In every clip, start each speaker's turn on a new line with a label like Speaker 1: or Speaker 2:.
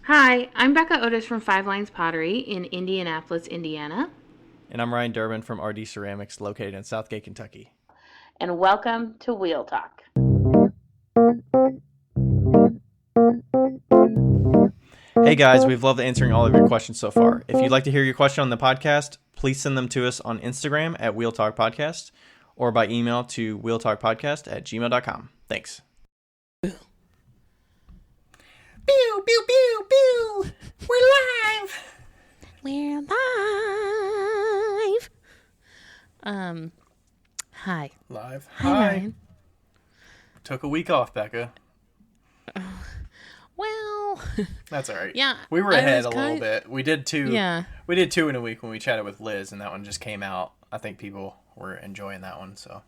Speaker 1: Hi, I'm Becca Otis from Five Lines Pottery in Indianapolis, Indiana.
Speaker 2: And I'm Ryan Durbin from RD Ceramics, located in Southgate, Kentucky.
Speaker 1: And welcome to Wheel Talk.
Speaker 2: Hey guys, we've loved answering all of your questions so far. If you'd like to hear your question on the podcast, please send them to us on Instagram at Wheel Talk Podcast or by email to wheeltalkpodcast@gmail.com. Thanks.
Speaker 3: Pew, pew, pew, pew. We're live.
Speaker 1: We're live. Hi.
Speaker 2: Live.
Speaker 1: Hi, Ryan.
Speaker 2: Took a week off, Becca.
Speaker 1: Well,
Speaker 2: That's all right.
Speaker 1: yeah.
Speaker 2: We were ahead a little bit. We did two.
Speaker 1: Yeah.
Speaker 2: We did two in a week when we chatted with Liz, and that one just came out. I think people were enjoying that one, so.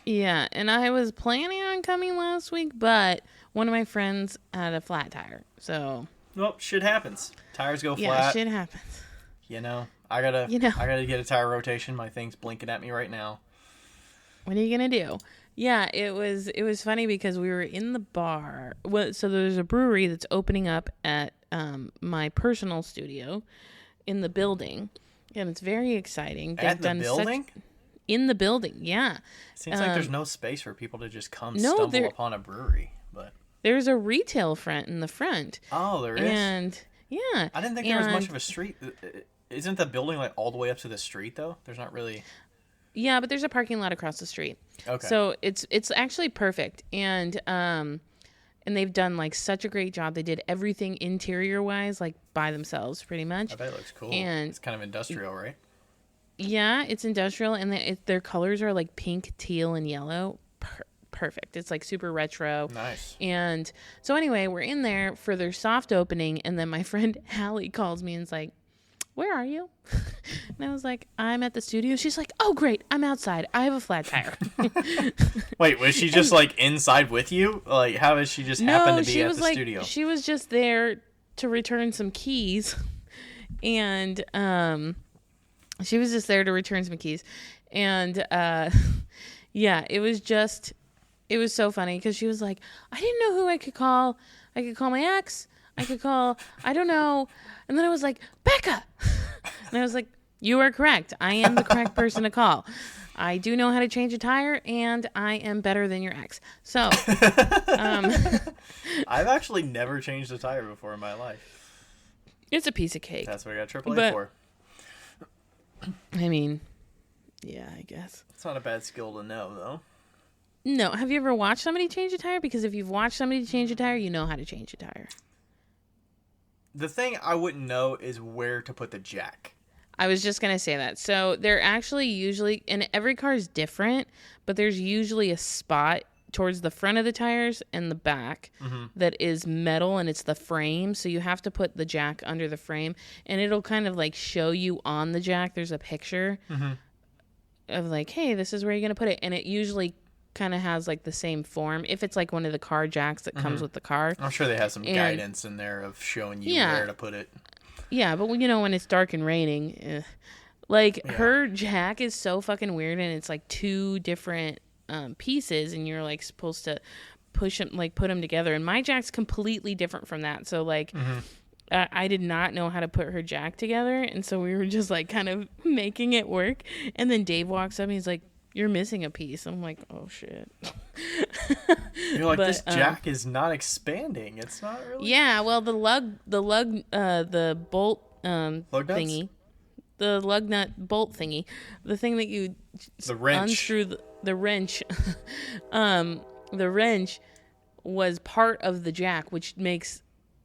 Speaker 1: Yeah, and I was planning on coming last week, but one of my friends had a flat tire, so.
Speaker 2: Well, shit happens. Tires go flat.
Speaker 1: Yeah, shit happens.
Speaker 2: I gotta get a tire rotation. My thing's blinking at me right now.
Speaker 1: What are you gonna do? Yeah, it was funny because we were in the bar. Well, so there's a brewery that's opening up at my personal studio in the building, and it's very exciting.
Speaker 2: At the building?
Speaker 1: In the building, yeah.
Speaker 2: Seems like there's no space for people to just come stumble upon a brewery, but
Speaker 1: there's a retail front in the front.
Speaker 2: Oh, there is.
Speaker 1: And yeah,
Speaker 2: I didn't think there was much of a street. Isn't the building like all the way up to the street though? There's not really.
Speaker 1: Yeah, but there's a parking lot across the street.
Speaker 2: Okay.
Speaker 1: So it's actually perfect, and they've done like such a great job. They did everything interior wise like by themselves, pretty much.
Speaker 2: I bet it looks cool.
Speaker 1: And
Speaker 2: it's kind of industrial, right?
Speaker 1: Yeah, it's industrial, and their colors are like pink, teal, and yellow. Perfect. It's like super retro.
Speaker 2: Nice.
Speaker 1: And so anyway, we're in there for their soft opening, and then my friend Hallie calls me and is like, "Where are you?" And I was like, "I'm at the studio." She's like, "Oh, great. I'm outside. I have a flat tire."
Speaker 2: Wait, was she just like inside with you? Like, how did she just happen to be at the studio?
Speaker 1: She was just there to return some keys, and she was just there to return some keys, and yeah, it was so funny because she was like, "I didn't know who I could call. I could call my ex. I could call, I don't know." And then I was like, "Becca." And I was like, "You are correct. I am the correct person to call. I do know how to change a tire, and I am better than your ex." So,
Speaker 2: I've actually never changed a tire before in my life.
Speaker 1: it's a piece of cake.
Speaker 2: That's what I got AAA for.
Speaker 1: I mean, yeah, I guess.
Speaker 2: It's not a bad skill to know, though.
Speaker 1: No. Have you ever watched somebody change a tire? Because if you've watched somebody change a tire, you know how to change a tire.
Speaker 2: The thing I wouldn't know is where to put the jack.
Speaker 1: I was just going to say that. So they're actually usually, and every car is different, but there's usually a spot towards the front of the tires and the back that is metal, and it's the frame. So you have to put the jack under the frame, and it'll kind of like show you on the jack. There's a picture of like, hey, this is where you're going to put it. And it usually kind of has like the same form if it's like one of the car jacks that comes with the car.
Speaker 2: I'm sure they have some guidance in there of showing you where to put it.
Speaker 1: Yeah, but when it's dark and raining, her jack is so fucking weird, and it's like two different pieces, and you're like supposed to push them, like put them together, and my jack's completely different from that. So like I did not know how to put her jack together, and so we were just like kind of making it work. And then Dave walks up and he's like, "You're missing a piece." I'm like, "Oh shit."
Speaker 2: You're like, this jack is not expanding. It's not really.
Speaker 1: Yeah, well, the bolt thingy, the lug nut bolt thingy, the thing that you unscrew the wrench, the wrench was part of the jack, which makes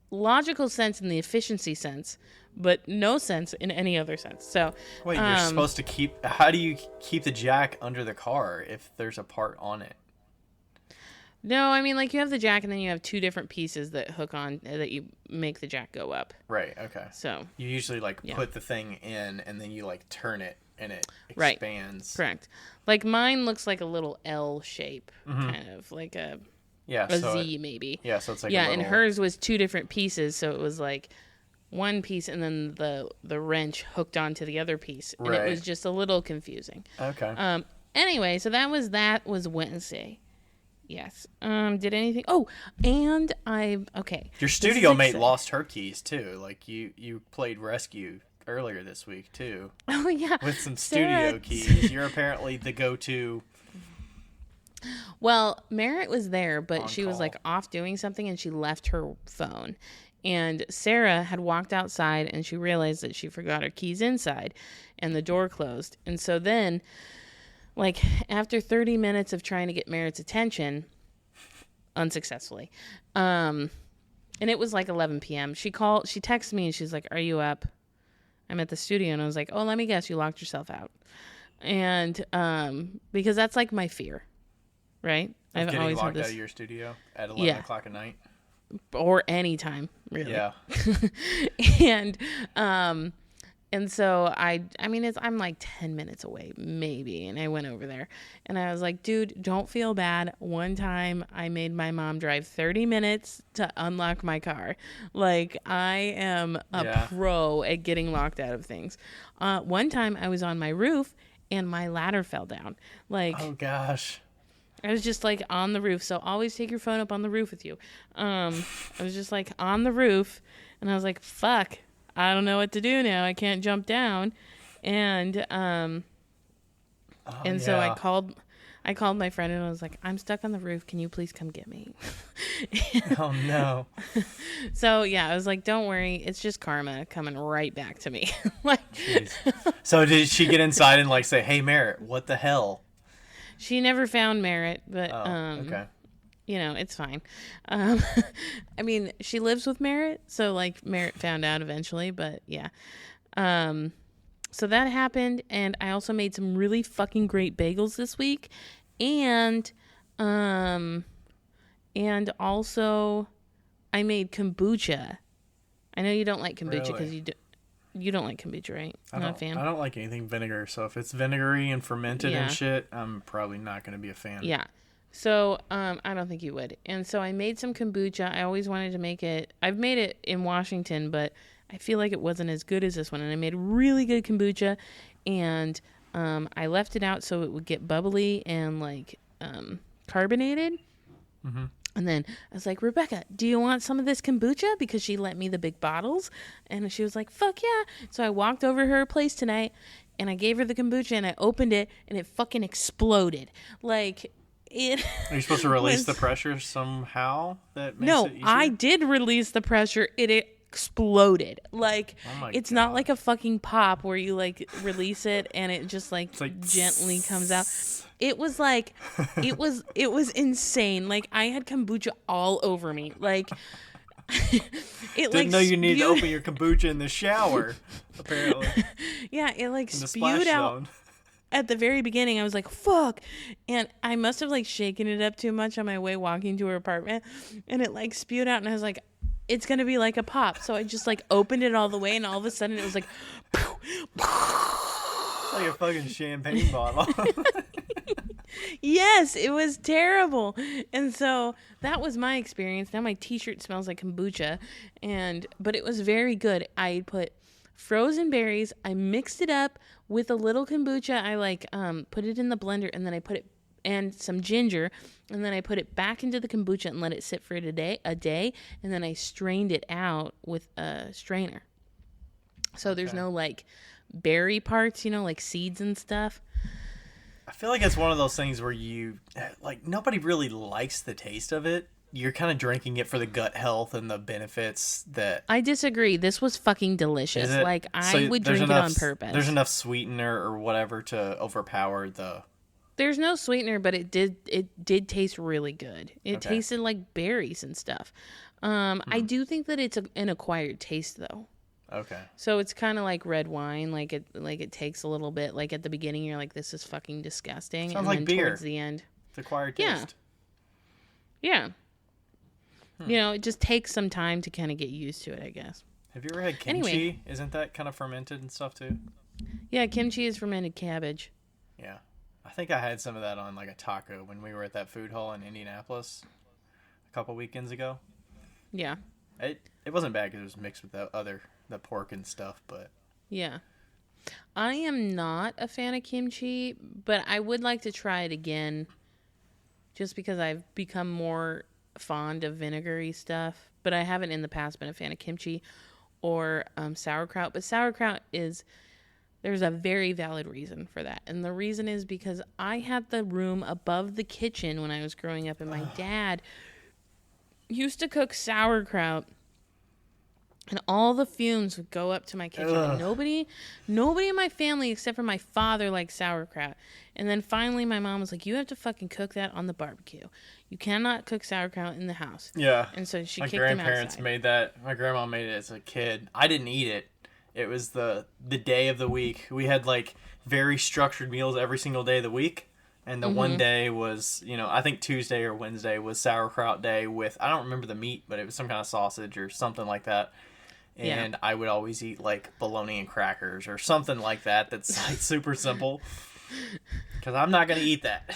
Speaker 1: logical sense in the efficiency sense, but no sense in any other sense. So
Speaker 2: wait, you're supposed to keep. How do you keep the jack under the car if there's a part on it?
Speaker 1: No, I mean, like, you have the jack, and then you have two different pieces that hook on, that you make the jack go up.
Speaker 2: Right, okay.
Speaker 1: So
Speaker 2: you usually, put the thing in, and then you, turn it, and it expands.
Speaker 1: Right, correct. Like, mine looks like a little L shape, kind of, like a Z, maybe.
Speaker 2: Yeah, so it's like
Speaker 1: yeah, and hers was two different pieces, so it was, like, one piece, and then the wrench hooked onto the other piece, and it was just a little confusing.
Speaker 2: Okay.
Speaker 1: Anyway, so that was Wednesday. Yes. Did anything? Oh, and okay.
Speaker 2: Your studio mate lost her keys too. Like you played rescue earlier this week too.
Speaker 1: Oh yeah.
Speaker 2: With some studio keys. You're apparently the go-to.
Speaker 1: Well, Merritt was there, but she was
Speaker 2: call.
Speaker 1: like off doing something and she left her phone. And Sarah had walked outside and she realized that she forgot her keys inside and the door closed. And so then, like, after 30 minutes of trying to get Merritt's attention, unsuccessfully, and it was like 11 p.m., she texted me and she's like, "Are you up?" I'm at the studio. And I was like, "Oh, let me guess, you locked yourself out." And because that's like my fear. Right?
Speaker 2: I've always locked out of your studio at 11 o'clock at night.
Speaker 1: Or any time, really.
Speaker 2: Yeah.
Speaker 1: and so I'm like 10 minutes away, maybe. And I went over there and I was like, dude, don't feel bad. One time I made my mom drive 30 minutes to unlock my car. Like, I am a pro at getting locked out of things. One time I was on my roof and my ladder fell down. Like,
Speaker 2: oh gosh.
Speaker 1: I was just like on the roof. So always take your phone up on the roof with you. I was just like on the roof and I was like, fuck, I don't know what to do now. I can't jump down. And, so I called my friend and I was like, I'm stuck on the roof. Can you please come get me?
Speaker 2: Oh no.
Speaker 1: So yeah, I was like, don't worry. It's just karma coming right back to me. Like,
Speaker 2: so did she get inside and like say, "Hey Merritt, what the hell?"
Speaker 1: She never found Merritt, but
Speaker 2: okay.
Speaker 1: You know, it's fine. I mean, she lives with Merritt, so like Merritt found out eventually, but yeah. So that happened, and I also made some really fucking great bagels this week, and also I made kombucha. I know you don't like kombucha because you don't like kombucha, right? Not a fan.
Speaker 2: I don't like anything vinegar, so if it's vinegary and fermented and shit, I'm probably not going to be a fan.
Speaker 1: Yeah. So, I don't think you would. And so I made some kombucha. I always wanted to make it. I've made it in Washington, but I feel like it wasn't as good as this one. And I made really good kombucha, and I left it out so it would get bubbly and like carbonated. Mm-hmm. And then I was like, Rebecca, do you want some of this kombucha? Because she lent me the big bottles. And she was like, fuck yeah. So I walked over to her place tonight and I gave her the kombucha and I opened it and it fucking exploded. Like, it.
Speaker 2: Are you supposed to release the pressure somehow? That makes it easier?
Speaker 1: I did release the pressure. It exploded. Like, it's not like a fucking pop where you like release it and it just like gently comes out. It was like, it was insane. Like, I had kombucha all over me. Like,
Speaker 2: Didn't know you need to open your kombucha in the shower, apparently.
Speaker 1: Yeah, it like spewed out. At the very beginning, I was like, fuck. And I must have like shaken it up too much on my way walking to her apartment. And it like spewed out and I was like, it's going to be like a pop. So I just like opened it all the way and all of a sudden it was like,
Speaker 2: like a fucking champagne bottle.
Speaker 1: Yes, it was terrible. And so that was my experience. Now my t-shirt smells like kombucha, but it was very good. I put frozen berries, I mixed it up with a little kombucha. I like put it in the blender and then I put it and some ginger, and then I put it back into the kombucha and let it sit for a day, and then I strained it out with a strainer. So there's no like berry parts, like seeds and stuff.
Speaker 2: I feel like it's one of those things where you like nobody really likes the taste of it. You're kind of drinking it for the gut health and the benefits that.
Speaker 1: I disagree. This was fucking delicious. Like, I would drink it on purpose.
Speaker 2: There's enough sweetener or whatever to overpower the.
Speaker 1: There's no sweetener, but it did taste really good. It tasted like berries and stuff. I do think that it's an acquired taste though.
Speaker 2: Okay.
Speaker 1: So it's kind of like red wine. Like it takes a little bit. Like at the beginning, you're like, this is fucking disgusting.
Speaker 2: Sounds
Speaker 1: and
Speaker 2: like
Speaker 1: then
Speaker 2: beer.
Speaker 1: Towards the end,
Speaker 2: it's acquired taste.
Speaker 1: Yeah. It just takes some time to kind of get used to it, I guess.
Speaker 2: Have you ever had kimchi? Anyway. Isn't that kind of fermented and stuff too?
Speaker 1: Yeah, kimchi is fermented cabbage.
Speaker 2: Yeah. I think I had some of that on like a taco when we were at that food hall in Indianapolis a couple weekends ago.
Speaker 1: Yeah.
Speaker 2: It wasn't bad because it was mixed with the pork and stuff, but.
Speaker 1: Yeah. I am not a fan of kimchi, but I would like to try it again just because I've become more fond of vinegary stuff. But I haven't in the past been a fan of kimchi or sauerkraut. But sauerkraut there's a very valid reason for that. And the reason is because I had the room above the kitchen when I was growing up, and my dad used to cook sauerkraut, and all the fumes would go up to my kitchen. And nobody in my family except for my father liked sauerkraut. And then finally my mom was like, you have to fucking cook that on the barbecue. You cannot cook sauerkraut in the house.
Speaker 2: Yeah.
Speaker 1: And so she
Speaker 2: my
Speaker 1: kicked him outside.
Speaker 2: My grandparents made that. My grandma made it as a kid. I didn't eat it. It was the day of the week. We had like very structured meals every single day of the week. And the one day was, I think Tuesday or Wednesday was sauerkraut day with, I don't remember the meat, but it was some kind of sausage or something like that. And I would always eat like bologna and crackers or something like that. That's like super simple. Because I'm not going to eat that.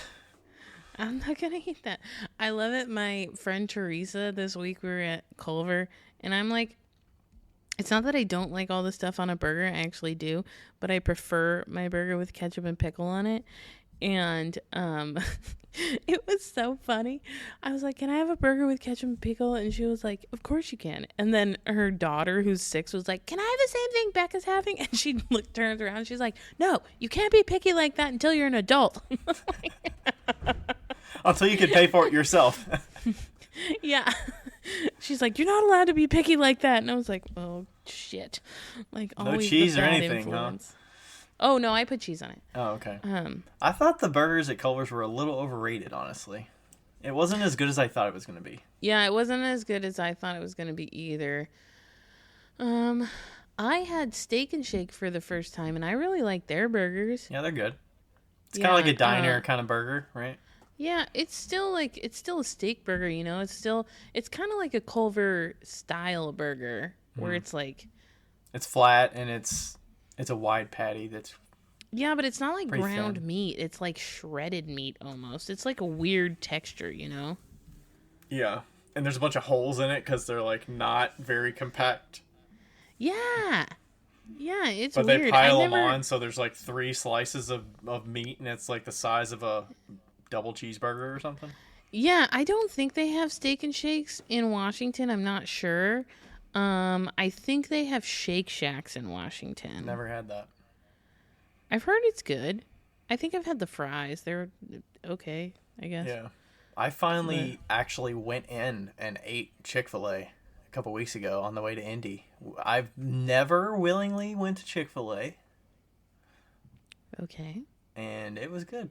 Speaker 1: I'm not going to eat that. I love it. My friend Teresa, this week we were at Culver, and I'm like, it's not that I don't like all the stuff on a burger. I actually do. But I prefer my burger with ketchup and pickle on it. And it was so funny. I was like, can I have a burger with ketchup and pickle? And she was like, of course you can. And then her daughter, who's 6, was like, can I have the same thing Becca's having? And she turns around and she's like, no, you can't be picky like that until you're an adult.
Speaker 2: Until you can pay for it yourself.
Speaker 1: Yeah. She's like, you're not allowed to be picky like that. And I was like, oh, shit. Like,
Speaker 2: no cheese or anything, influence. Huh?
Speaker 1: Oh, no, I put cheese on it.
Speaker 2: Oh, okay. I thought the burgers at Culver's were a little overrated, honestly. It wasn't as good as I thought it was going to be.
Speaker 1: Yeah, it wasn't as good as I thought it was going to be either. I had Steak and Shake for the first time, and I really like their burgers.
Speaker 2: Yeah, they're good. It's kind of like a diner kind of burger, right?
Speaker 1: Yeah, it's still a steak burger, it's kind of like a Culver style burger where it's like,
Speaker 2: it's flat and it's a wide patty that's
Speaker 1: yeah, but it's not like ground
Speaker 2: thin.
Speaker 1: meat. It's like shredded meat almost. It's like a weird texture,
Speaker 2: Yeah, and there's a bunch of holes in it because they're like not very compact.
Speaker 1: Yeah, it's
Speaker 2: but
Speaker 1: weird.
Speaker 2: But they pile them on, so there's like 3 slices of meat, and it's like the size of a double cheeseburger or something.
Speaker 1: Yeah, I don't think they have Steak and Shakes in Washington. I'm not sure. I think they have Shake Shacks in Washington.
Speaker 2: Never had that.
Speaker 1: I've heard it's good. I think I've had the fries. They're okay, I guess.
Speaker 2: Yeah. I finally actually went in and ate Chick-fil-A a couple weeks ago on the way to Indy. I've never willingly went to Chick-fil-A.
Speaker 1: Okay.
Speaker 2: And it was good.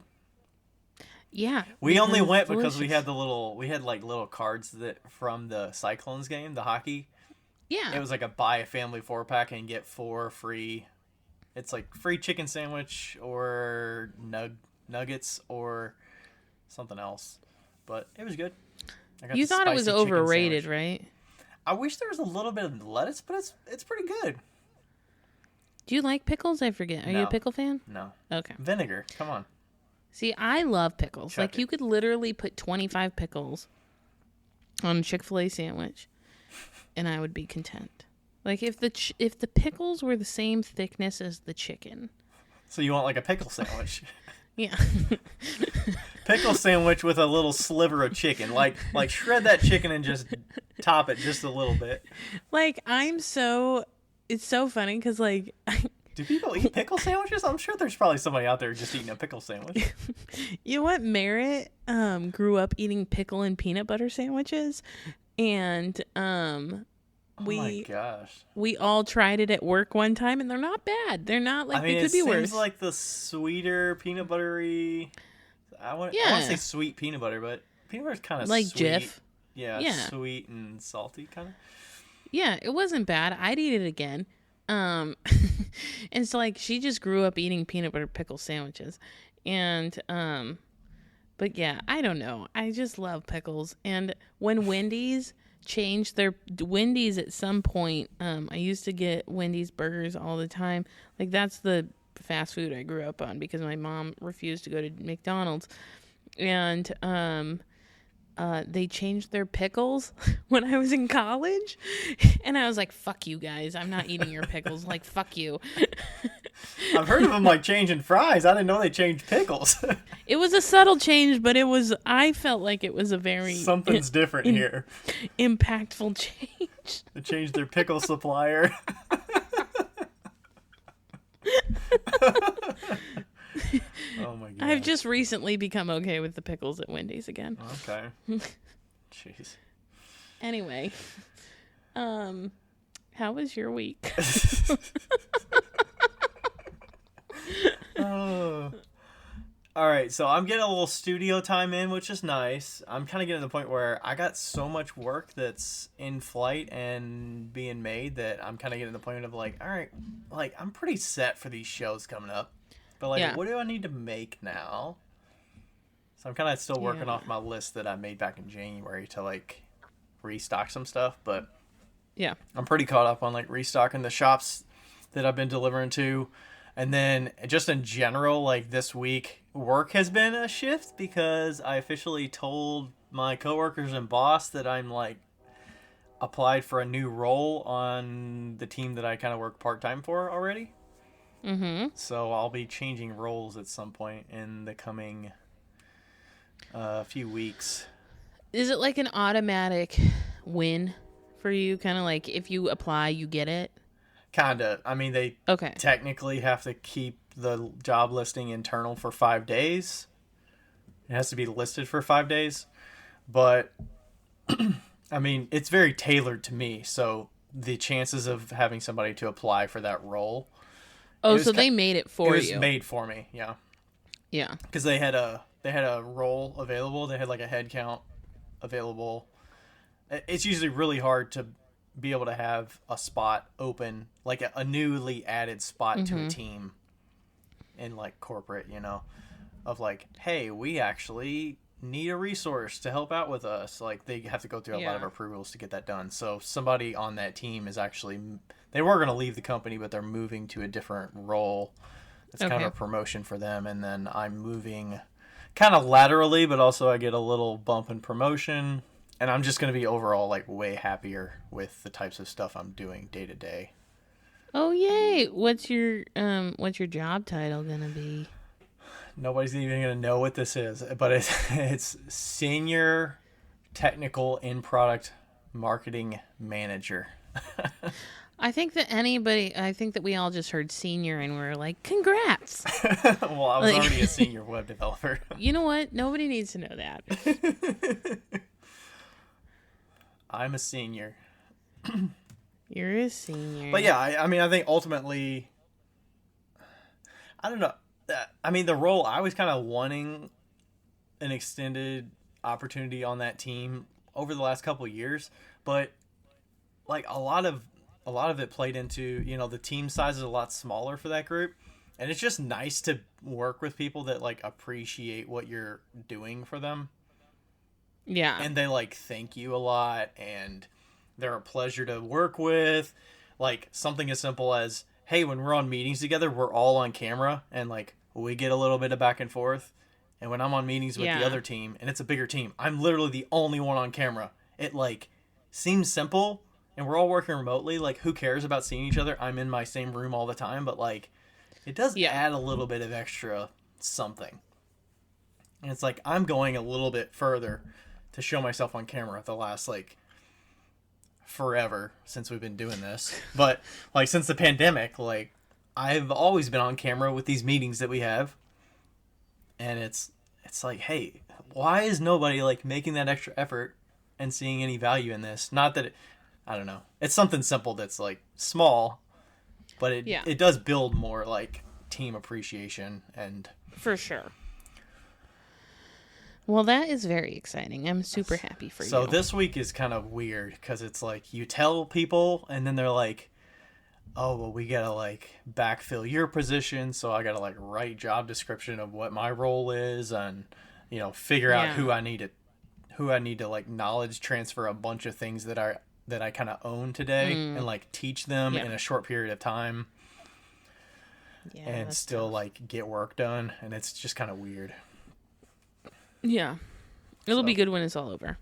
Speaker 1: Yeah.
Speaker 2: We only went because we had little cards that from the Cyclones game, the hockey.
Speaker 1: Yeah.
Speaker 2: It was like a buy a family 4-pack and get 4 free. It's like free chicken sandwich or nuggets or something else. But it was good.
Speaker 1: You thought it was overrated, right?
Speaker 2: I wish there was a little bit of lettuce, but it's pretty good.
Speaker 1: Do you like pickles? I forget. Are you a pickle fan?
Speaker 2: No.
Speaker 1: Okay.
Speaker 2: Vinegar. Come on.
Speaker 1: See, I love pickles. You could literally put 25 pickles on a Chick-fil-A sandwich, and I would be content. Like if the pickles were the same thickness as the chicken.
Speaker 2: So you want like a pickle sandwich?
Speaker 1: Yeah.
Speaker 2: Pickle sandwich with a little sliver of chicken. Like shred that chicken and just top it just a little bit.
Speaker 1: Like it's so funny because like.
Speaker 2: Do people eat pickle sandwiches? I'm sure there's probably somebody out there just eating a pickle sandwich.
Speaker 1: You know what? Merritt grew up eating pickle and peanut butter sandwiches, and
Speaker 2: my gosh,
Speaker 1: we all tried it at work one time, and they're not bad. They're not like they could be worse.
Speaker 2: It seems like the sweeter peanut buttery. I want to say sweet peanut butter, but peanut butter is kind of
Speaker 1: like
Speaker 2: sweet.
Speaker 1: Jif.
Speaker 2: Yeah, sweet and salty kind of.
Speaker 1: Yeah, it wasn't bad. I'd eat it again. And so like she just grew up eating peanut butter pickle sandwiches, and but yeah, I don't know, I just love pickles. And when Wendy's changed their Wendy's at some point, I used to get Wendy's burgers all the time. Like that's the fast food I grew up on because my mom refused to go to McDonald's, and they changed their pickles when I was in college, and I was like, fuck you guys, I'm not eating your pickles. Like, fuck you.
Speaker 2: I've heard of them like changing fries. I didn't know they changed pickles.
Speaker 1: It was a subtle change, but I felt like it was a very
Speaker 2: Something's different here.
Speaker 1: impactful change.
Speaker 2: They changed their pickle supplier. Oh my god.
Speaker 1: I've just recently become okay with the pickles at Wendy's again.
Speaker 2: Okay. Jeez.
Speaker 1: Anyway, how was your week?
Speaker 2: Oh. All right, so I'm getting a little studio time in, which is nice. I'm kind of getting to the point where I got so much work that's in flight and being made that I'm kind of getting to the point of like, all right, like I'm pretty set for these shows coming up. But like, what do I need to make now? So I'm kind of still working off my list that I made back in January to like restock some stuff, but
Speaker 1: yeah,
Speaker 2: I'm pretty caught up on like restocking the shops that I've been delivering to. And then just in general, like this week, work has been a shift because I officially told my coworkers and boss that I'm like applied for a new role on the team that I kind of work part-time for already.
Speaker 1: Mm-hmm.
Speaker 2: So I'll be changing roles at some point in the coming few weeks.
Speaker 1: Is it like an automatic win for you? Kind of like if you apply, you get it?
Speaker 2: Kinda. I mean, they technically have to keep the job listing internal for 5 days. It has to be listed for 5 days. But, I mean, it's very tailored to me. So the chances of having somebody to apply for that role.
Speaker 1: Oh, so they made it for you.
Speaker 2: It was made for me, yeah. Yeah. Because they had a role available. They had like a head count available. It's usually really hard to be able to have a spot open, like a newly added spot to a team in like corporate, you know, of like, hey, we actually need a resource to help out with us. Like they have to go through a lot of approvals to get that done. So somebody on that team is actually, they were going to leave the company, but they're moving to a different role. It's kind of a promotion for them. And then I'm moving kind of laterally, but also I get a little bump in promotion. And I'm just going to be overall like way happier with the types of stuff I'm doing day to day.
Speaker 1: Oh yay! What's your job title gonna be?
Speaker 2: Nobody's even going to know what this is, but it's Senior Technical In Product Marketing Manager.
Speaker 1: I think that we all just heard senior and we're like, congrats.
Speaker 2: Well, I was already a senior web developer.
Speaker 1: You know what? Nobody needs to know that.
Speaker 2: I'm a senior.
Speaker 1: You're a senior.
Speaker 2: But yeah, I mean, I think ultimately, I don't know. I mean, the role, I was kind of wanting an extended opportunity on that team over the last couple of years, but like a lot of it played into, you know, the team size is a lot smaller for that group, and it's just nice to work with people that like appreciate what you're doing for them. Yeah. And they like thank you a lot, and they're a pleasure to work with. Like something as simple as, hey, when we're on meetings together, we're all on camera and like we get a little bit of back and forth. And when I'm on meetings with the other team, and it's a bigger team, I'm literally the only one on camera. It like seems simple, and we're all working remotely. Like, who cares about seeing each other? I'm in my same room all the time, but like it does add a little bit of extra something. And it's like I'm going a little bit further to show myself on camera the last like forever since we've been doing this. But like since the pandemic, like I've always been on camera with these meetings that we have. And it's like, hey, why is nobody like making that extra effort and seeing any value in this? Not that I don't know. It's something simple that's like small, but it does build more like team appreciation and
Speaker 1: for sure. Well, that is very exciting. I'm super happy for you.
Speaker 2: So this week is kind of weird because it's like you tell people and then they're like, oh, well, we got to like backfill your position. So I got to like write job description of what my role is and, you know, figure out who I need to like knowledge transfer a bunch of things that I kind of own today and like teach them in a short period of time and still like get work done. And it's just kind of weird.
Speaker 1: Yeah. It'll be good when it's all over.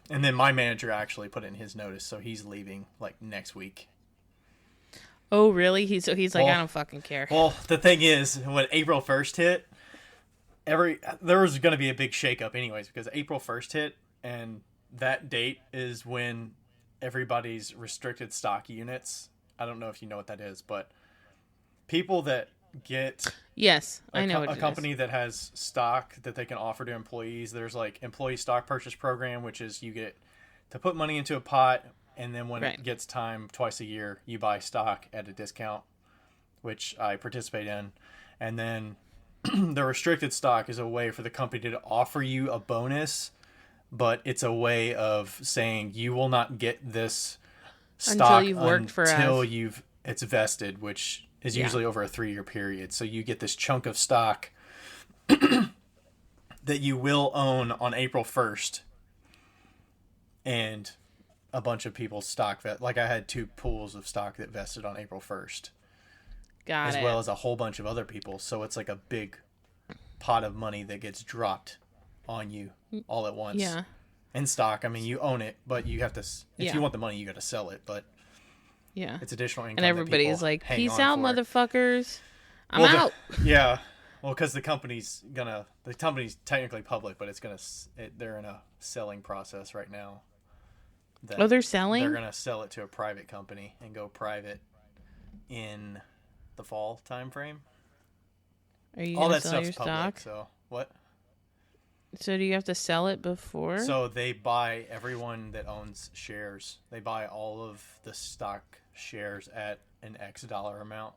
Speaker 2: And then my manager actually put in his notice, so he's leaving like next week.
Speaker 1: Oh, really? He's like,
Speaker 2: Well-
Speaker 1: I don't fucking care.
Speaker 2: Well, the thing is, when April 1st hit, there was going to be a big shakeup anyways, because April 1st hit, and that date is when everybody's restricted stock units. I don't know if you know what that is, but people that get
Speaker 1: Yes, I know what
Speaker 2: a
Speaker 1: it
Speaker 2: company
Speaker 1: is.
Speaker 2: that has stock that they can offer to employees. There's like employee stock purchase program, which is you get to put money into a pot, and then when
Speaker 1: Right.
Speaker 2: it gets time twice a year, you buy stock at a discount, which I participate in. And then the restricted stock is a way for the company to offer you a bonus, but it's a way of saying you will not get this stock
Speaker 1: you've worked for
Speaker 2: until
Speaker 1: us.
Speaker 2: it's vested, which is
Speaker 1: Yeah.
Speaker 2: usually over a 3-year period. So you get this chunk of stock that you will own on April 1st, and a bunch of people's stock like I had 2 pools of stock that vested on April 1st,
Speaker 1: Got
Speaker 2: as
Speaker 1: it.
Speaker 2: well as a whole bunch of other people. So it's like a big pot of money that gets dropped on you all at once.
Speaker 1: Yeah.
Speaker 2: In stock, I mean, you own it, but you have to. If
Speaker 1: Yeah.
Speaker 2: you want the money, you got to sell it. But
Speaker 1: Yeah.
Speaker 2: it's additional income.
Speaker 1: And
Speaker 2: that
Speaker 1: everybody's
Speaker 2: people
Speaker 1: like,
Speaker 2: hang
Speaker 1: peace
Speaker 2: on
Speaker 1: out,
Speaker 2: for.
Speaker 1: motherfuckers. I'm
Speaker 2: Well,
Speaker 1: out.
Speaker 2: Yeah. Well, because the company's technically public, but they're in a selling process right now.
Speaker 1: Oh, they're selling?
Speaker 2: They're gonna sell it to a private company and go private in the fall time frame.
Speaker 1: Are you
Speaker 2: All
Speaker 1: going to
Speaker 2: that
Speaker 1: sell
Speaker 2: stuff's
Speaker 1: your
Speaker 2: public.
Speaker 1: stock?
Speaker 2: So what?
Speaker 1: So do you have to sell it before?
Speaker 2: So they buy everyone that owns shares. They buy all of the stock shares at an X dollar amount,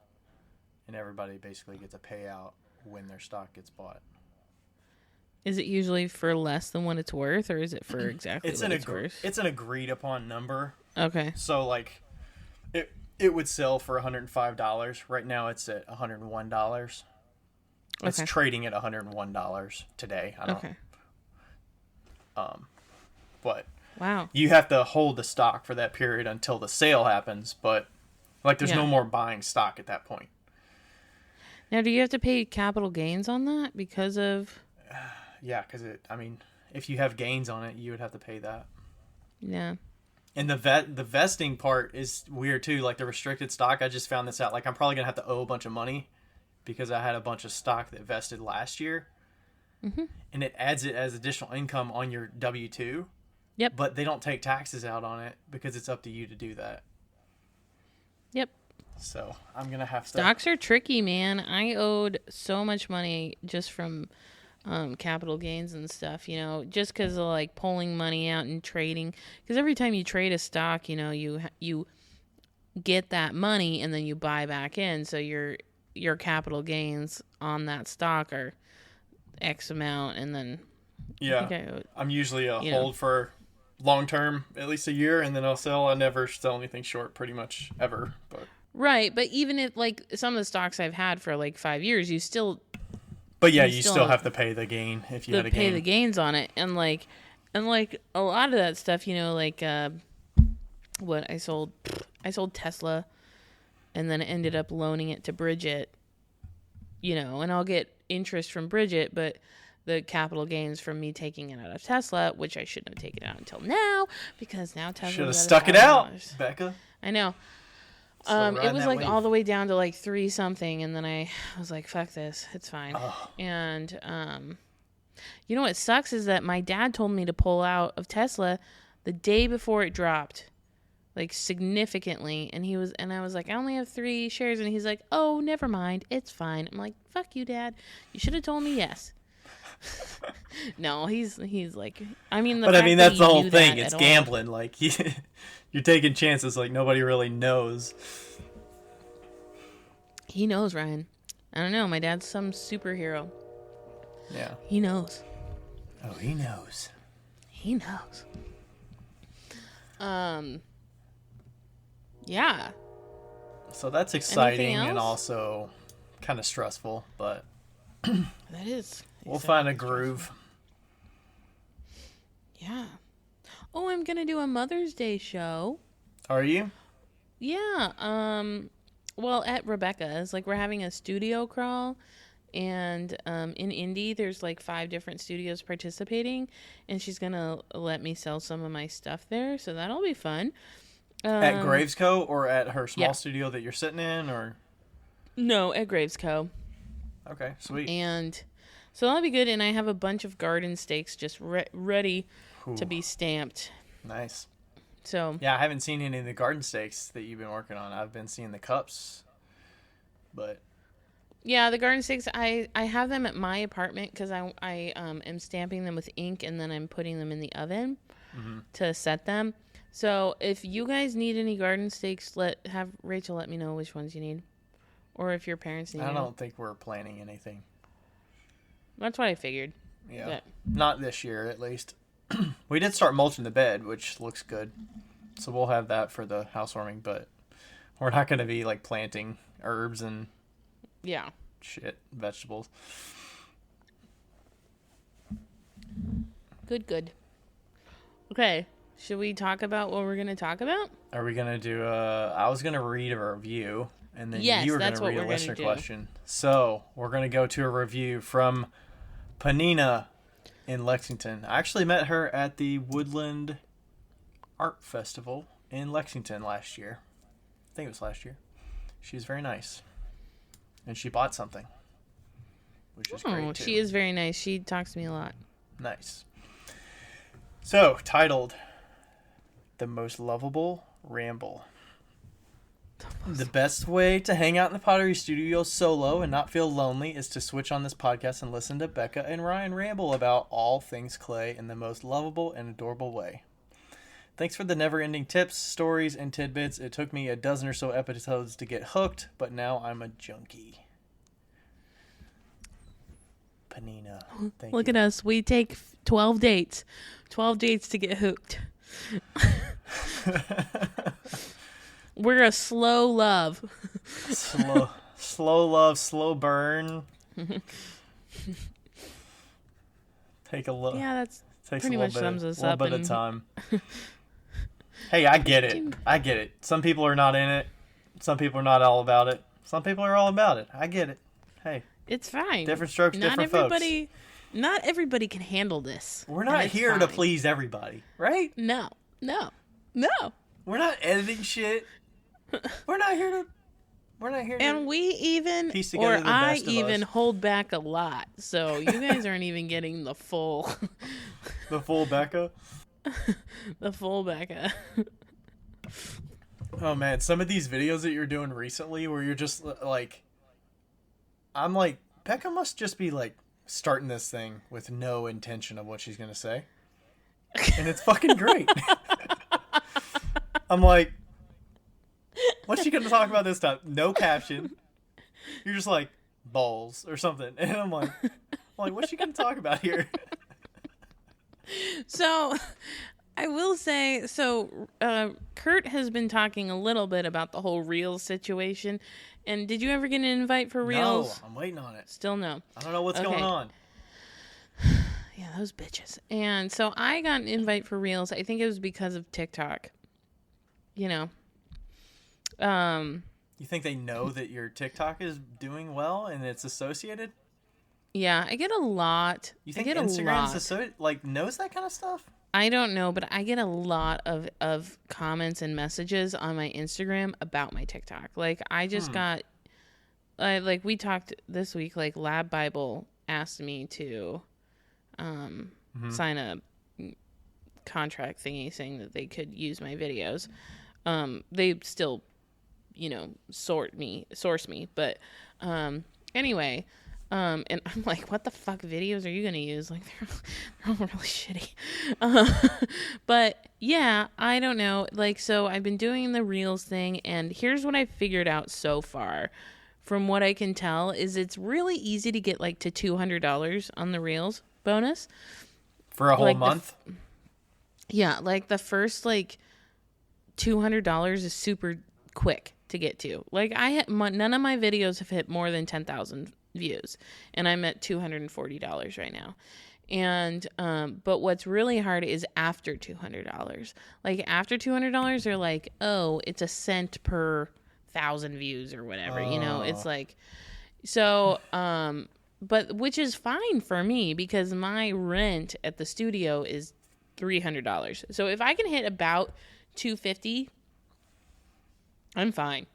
Speaker 2: and everybody basically gets a payout when their stock gets bought.
Speaker 1: Is it usually for less than what it's worth, or is it for exactly what it's worth?
Speaker 2: It's an agreed upon number.
Speaker 1: Okay.
Speaker 2: So like, it would sell for $105. Right now it's at $101. It's
Speaker 1: Okay.
Speaker 2: trading at $101 today. I don't.
Speaker 1: Okay.
Speaker 2: But
Speaker 1: Wow.
Speaker 2: you have to hold the stock for that period until the sale happens. But like, there's
Speaker 1: Yeah.
Speaker 2: no more buying stock at that point.
Speaker 1: Now, do you have to pay capital gains on that because of?
Speaker 2: Yeah, because if you have gains on it, you would have to pay that.
Speaker 1: Yeah.
Speaker 2: And the vesting part is weird too. Like the restricted stock, I just found this out. Like I'm probably gonna have to owe a bunch of money because I had a bunch of stock that vested last year, and it adds it as additional income on your W-2.
Speaker 1: Yep.
Speaker 2: But they don't take taxes out on it because it's up to you to do that.
Speaker 1: Yep.
Speaker 2: So I'm gonna have to.
Speaker 1: Stocks are tricky, man. I owed so much money just from capital gains and stuff, just because of like pulling money out and trading. Because every time you trade a stock, you get that money and then you buy back in. So your capital gains on that stock are X amount, and then
Speaker 2: Yeah, I'm usually a
Speaker 1: you know.
Speaker 2: hold for long term, at least a year, and then I'll sell. I never sell anything short, pretty much ever. But
Speaker 1: right. But even if like some of the stocks I've had for like 5 years, you still
Speaker 2: yeah,
Speaker 1: You
Speaker 2: you
Speaker 1: still
Speaker 2: still have to pay the gain if you had a
Speaker 1: pay
Speaker 2: gain.
Speaker 1: the gains on it, and like a lot of that stuff, what I sold Tesla, and then ended up loaning it to Bridget, and I'll get interest from Bridget, but the capital gains from me taking it out of Tesla, which I shouldn't have taken out until now, because now Tesla
Speaker 2: Should have stuck it out, Becca.
Speaker 1: I know.
Speaker 2: Still
Speaker 1: It
Speaker 2: riding
Speaker 1: was
Speaker 2: that
Speaker 1: like
Speaker 2: wave.
Speaker 1: all the way down to like 3 something, and then I was like, fuck this, it's fine.
Speaker 2: Oh.
Speaker 1: And you know what sucks is that my dad told me to pull out of Tesla the day before it dropped, like significantly, and I was like, I only have 3 shares, and he's like, oh, never mind, it's fine. I'm like, fuck you, Dad, you should have told me yes. No, he's like, I mean,
Speaker 2: But
Speaker 1: fact
Speaker 2: that's
Speaker 1: that
Speaker 2: the
Speaker 1: he
Speaker 2: whole
Speaker 1: knew
Speaker 2: thing.
Speaker 1: that
Speaker 2: It's
Speaker 1: at all-
Speaker 2: gambling. Like you're taking chances. Like nobody really knows.
Speaker 1: He knows, Ryan. I don't know, my dad's some superhero.
Speaker 2: Yeah.
Speaker 1: He knows.
Speaker 2: Oh, he knows.
Speaker 1: He knows. Yeah.
Speaker 2: So that's exciting
Speaker 1: Anything
Speaker 2: and
Speaker 1: else?
Speaker 2: also kind of stressful, but
Speaker 1: That is.
Speaker 2: we'll find a groove.
Speaker 1: Yeah. Oh, I'm gonna do a Mother's Day show.
Speaker 2: Are you?
Speaker 1: Yeah. Well, at Rebecca's, like, we're having a studio crawl, and in Indy, there's like 5 different studios participating, and she's gonna let me sell some of my stuff there, so that'll be fun.
Speaker 2: At Gravesco or at her small
Speaker 1: yeah.
Speaker 2: studio that you're sitting in, or?
Speaker 1: No, at Gravesco.
Speaker 2: Okay, sweet.
Speaker 1: And so that'll be good. And I have a bunch of garden stakes just ready to be stamped.
Speaker 2: Nice.
Speaker 1: So
Speaker 2: yeah, I haven't seen any of the garden stakes that you've been working on. I've been seeing the cups, but
Speaker 1: yeah, the garden stakes, I have them at my apartment because I am stamping them with ink and then I'm putting them in the oven to set them. So if you guys need any garden stakes, have Rachel let me know which ones you need, or if your parents need.
Speaker 2: I don't think we're planning anything.
Speaker 1: That's what I figured.
Speaker 2: Yeah,
Speaker 1: but
Speaker 2: not this year at least. We did start mulching the bed, which looks good. So we'll have that for the housewarming, but we're not going to be like planting herbs and shit, vegetables.
Speaker 1: Good. Okay, should we talk about what we're going to talk about?
Speaker 2: Are we going to do I was going to read a review, and then
Speaker 1: yes,
Speaker 2: you were going to read a listener question. So we're going to go to a review from Panina in Lexington. I actually met her at the Woodland Art Festival in Lexington last year. I think it was last year. She was very nice. And she bought something, which is great too.
Speaker 1: She is very nice. She talks to me a lot.
Speaker 2: Nice. So, titled, The Most Lovable Ramble. The best way to hang out in the pottery studio solo and not feel lonely is to switch on this podcast and listen to Becca and Ryan ramble about all things clay in the most lovable and adorable way. Thanks for the never-ending tips, stories, and tidbits. It took me a dozen or so episodes to get hooked, but now I'm a junkie. Panina, thank you.
Speaker 1: Look at us. We take 12 dates. 12 dates to get hooked. We're a slow love.
Speaker 2: Slow love, slow burn. Take a look.
Speaker 1: Yeah, that's
Speaker 2: takes
Speaker 1: pretty
Speaker 2: a
Speaker 1: much
Speaker 2: little
Speaker 1: sums us
Speaker 2: a little
Speaker 1: up.
Speaker 2: bit of time. Hey, I get it. Some people are not in it. Some people are not all about it. Some people are all about it. I get it. Hey,
Speaker 1: it's fine.
Speaker 2: Different strokes, different folks.
Speaker 1: Not everybody can handle this.
Speaker 2: We're not here to please everybody, right?
Speaker 1: No.
Speaker 2: We're not editing shit. We're not here to.
Speaker 1: And we even,
Speaker 2: piece together
Speaker 1: or
Speaker 2: the
Speaker 1: I
Speaker 2: best of
Speaker 1: even
Speaker 2: us.
Speaker 1: hold back a lot. So you guys aren't even getting the full.
Speaker 2: The full Becca.
Speaker 1: The full Becca.
Speaker 2: Oh man, some of these videos that you're doing recently, where you're just like, I'm like, Becca must just be like starting this thing with no intention of what she's gonna say, and it's fucking great. I'm like, what's she gonna talk about this time? No caption. You're just like balls or something, and I'm like, what's she gonna talk about here?
Speaker 1: So, I will say, Kurt has been talking a little bit about the whole Reels situation. And did you ever get an invite for Reels?
Speaker 2: No, I'm waiting on it.
Speaker 1: Still no.
Speaker 2: I don't know what's going on.
Speaker 1: Yeah, those bitches. And so I got an invite for Reels. I think it was because of TikTok. You know.
Speaker 2: You think they know that your TikTok is doing well and it's associated?
Speaker 1: Yeah, I get a lot.
Speaker 2: You think Instagram's knows that kind of stuff?
Speaker 1: I don't know, but I get a lot of comments and messages on my Instagram about my TikTok. Like, I just got, like, we talked this week, like, Lab Bible asked me to sign a contract thingy saying that they could use my videos. They still, source me. But anyway... and I'm like, what the fuck videos are you going to use? Like, they're all really shitty. But yeah, I don't know. Like, so I've been doing the Reels thing, and here's what I figured out so far. From what I can tell is it's really easy to get like to $200 on the Reels bonus.
Speaker 2: For a whole month?
Speaker 1: Yeah. Like the first like $200 is super quick to get to. Like none of my videos have hit more than 10,000 views, and I'm at $240 right now. And but what's really hard is after $200. Like after $200, they're like, oh, it's a cent per 1,000 views or whatever. It's like, so but which is fine for me because my rent at the studio is $300. So if I can hit about $250 I'm fine.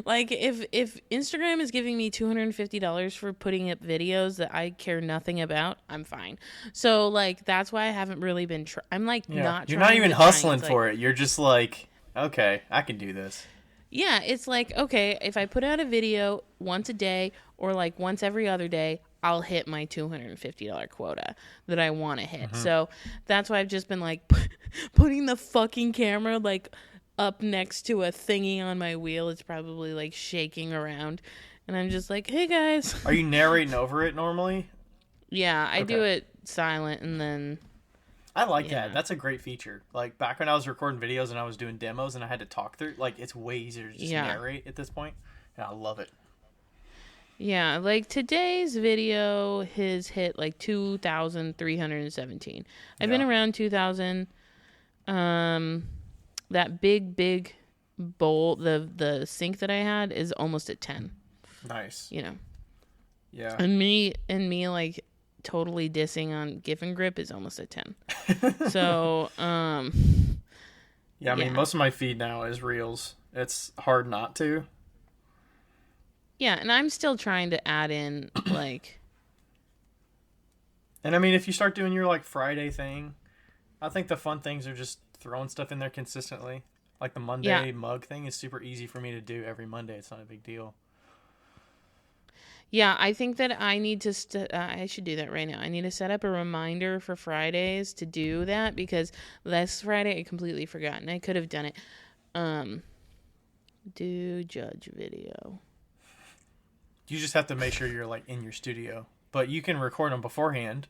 Speaker 1: Like if Instagram is giving me $250 for putting up videos that I care nothing about, I'm fine. So like that's why I haven't really been I'm like not
Speaker 2: You're
Speaker 1: trying
Speaker 2: not even
Speaker 1: to
Speaker 2: hustling
Speaker 1: grind.
Speaker 2: for it. You're just like, okay, I can do this.
Speaker 1: Yeah, it's like, okay, if I put out a video once a day or like once every other day, I'll hit my $250 quota that I want to hit. So that's why I've just been like putting the fucking camera like up next to a thingy on my wheel. It's probably like shaking around. And I'm just like, hey guys.
Speaker 2: Are you narrating over it normally?
Speaker 1: Yeah, I do
Speaker 2: Okay.
Speaker 1: it silent and then.
Speaker 2: I like
Speaker 1: Yeah.
Speaker 2: that. That's a great feature. Like back when I was recording videos and I was doing demos and I had to talk through, like it's way easier to just narrate at this point. And I love it.
Speaker 1: Yeah, like today's video has hit like 2,317. I've been around 2,000. That big bowl, the sink that I had is almost at 10.
Speaker 2: Nice.
Speaker 1: You know.
Speaker 2: Yeah.
Speaker 1: And me like totally dissing on Gif and Grip is almost at 10. So,
Speaker 2: yeah, I mean, most of my feed now is Reels. It's hard not to.
Speaker 1: Yeah, and I'm still trying to add in like.
Speaker 2: And I mean, if you start doing your like Friday thing, I think the fun things are just throwing stuff in there consistently. Like the Monday mug thing is super easy for me to do every Monday. It's not a big deal.
Speaker 1: Yeah, I think that I need to. I should do that right now. I need to set up a reminder for Fridays to do that because last Friday I completely forgot and I could have done it. Do judge video.
Speaker 2: You just have to make sure you're like in your studio, but you can record them beforehand.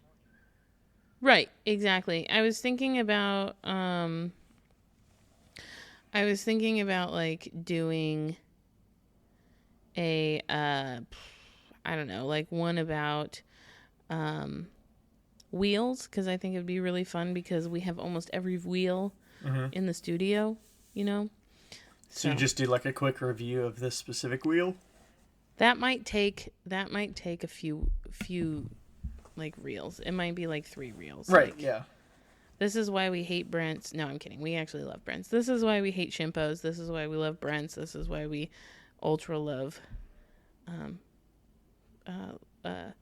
Speaker 1: Right, exactly. I was thinking about like doing a I don't know, like one about wheels because I think it'd be really fun because we have almost every wheel in the studio, you know.
Speaker 2: So you just do like a quick review of this specific wheel?
Speaker 1: That might take a few like reels. It might be like 3 reels.
Speaker 2: Right,
Speaker 1: like,
Speaker 2: yeah.
Speaker 1: This is why we hate Brents. No, I'm kidding. We actually love Brents. This is why we hate Shimpos. This is why we love Brents. This is why we ultra love wow.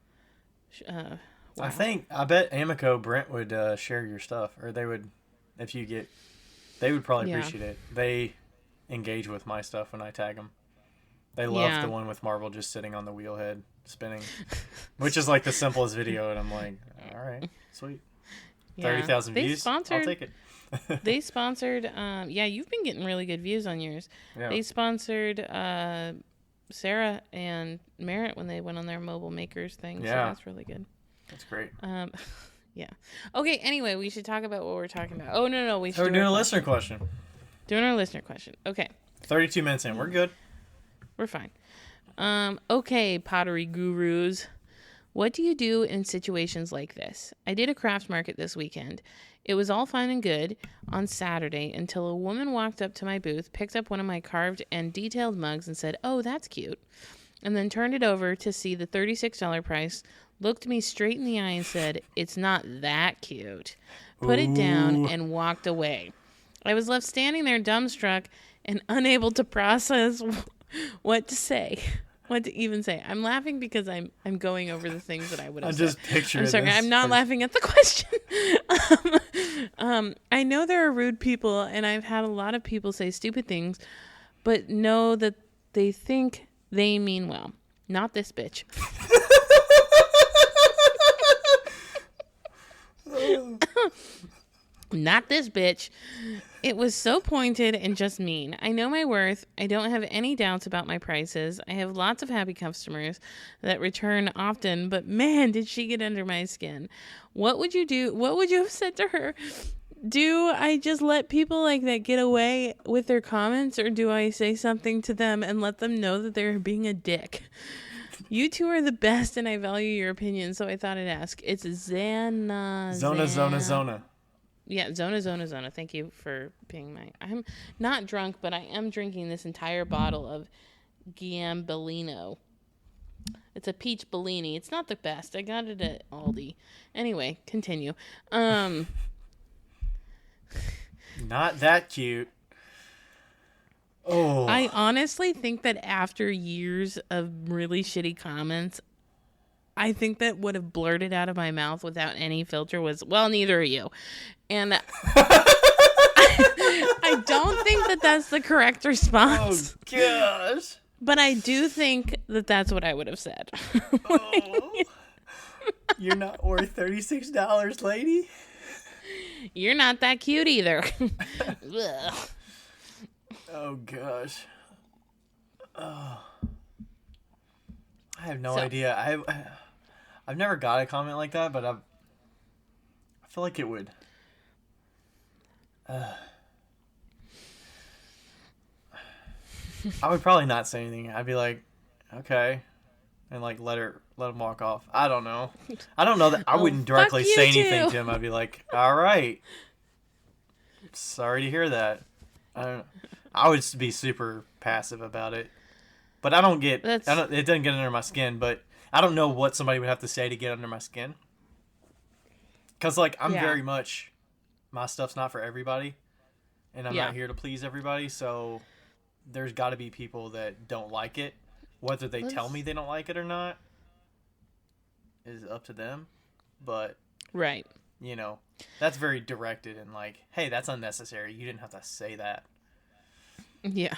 Speaker 2: I bet Amico Brent would share your stuff, or they would probably appreciate it. They engage with my stuff when I tag them. They love the one with Marvel just sitting on the wheel head spinning, which is like the simplest video, and I'm like, all right, sweet. 30,000 views, I'll take it.
Speaker 1: They sponsored, you've been getting really good views on yours. Yeah. They sponsored Sarah and Merritt when they went on their mobile makers thing, so that's really good.
Speaker 2: That's great.
Speaker 1: Yeah. Okay, anyway, we should talk about what we're talking about. Oh, no, we should
Speaker 2: we're doing a listener question.
Speaker 1: Doing our listener question. Okay.
Speaker 2: 32 minutes in, we're good.
Speaker 1: We're fine. Okay, pottery gurus. What do you do in situations like this? I did a craft market this weekend. It was all fine and good on Saturday until a woman walked up to my booth, picked up one of my carved and detailed mugs and said, "Oh, that's cute," and then turned it over to see the $36 price, looked me straight in the eye and said, "It's not that cute," put it down and walked away. I was left standing there dumbstruck and unable to process what to even say. I'm laughing because I'm going over the things that I would have said.
Speaker 2: I'm just picturing
Speaker 1: I'm sorry,
Speaker 2: this.
Speaker 1: I'm not laughing at the question. I know there are rude people, and I've had a lot of people say stupid things, but know that they think they mean well. Not this bitch. Not this bitch. It was so pointed and just mean. I know my worth. I don't have any doubts about my prices. I have lots of happy customers that return often, but man, did she get under my skin. What would you do? What would you have said to her? Do I just let people like that get away with their comments, or do I say something to them and let them know that they're being a dick? You two are the best, and I value your opinion, so I thought I'd ask. It's Zona. Yeah, Zona. Thank you for being my... I'm not drunk, but I am drinking this entire bottle of Giambellino. It's a peach Bellini. It's not the best. I got it at Aldi. Anyway, continue.
Speaker 2: Not that cute. Oh.
Speaker 1: I honestly think that after years of really shitty comments, I think that would have blurted out of my mouth without any filter was, well, neither are you. And I don't think that that's the correct response.
Speaker 2: Oh, gosh.
Speaker 1: But I do think that that's what I would have said.
Speaker 2: Oh. You're not worth $36, lady.
Speaker 1: You're not that cute either. Ugh.
Speaker 2: Oh, gosh. Oh. I have no idea. I've never got a comment like that, but I feel like it would. I would probably not say anything. I'd be like, okay, and like let him walk off. I don't know. I don't know that I wouldn't directly say anything to him. I'd be like, all right, sorry to hear that. I would be super passive about it, but it doesn't get under my skin. But I don't know what somebody would have to say to get under my skin. Because like I'm very much, my stuff's not for everybody, and I'm not here to please everybody. So there's got to be people that don't like it. Whether they tell me they don't like it or not is up to them. But
Speaker 1: right,
Speaker 2: that's very directed and like, hey, that's unnecessary. You didn't have to say that.
Speaker 1: Yeah.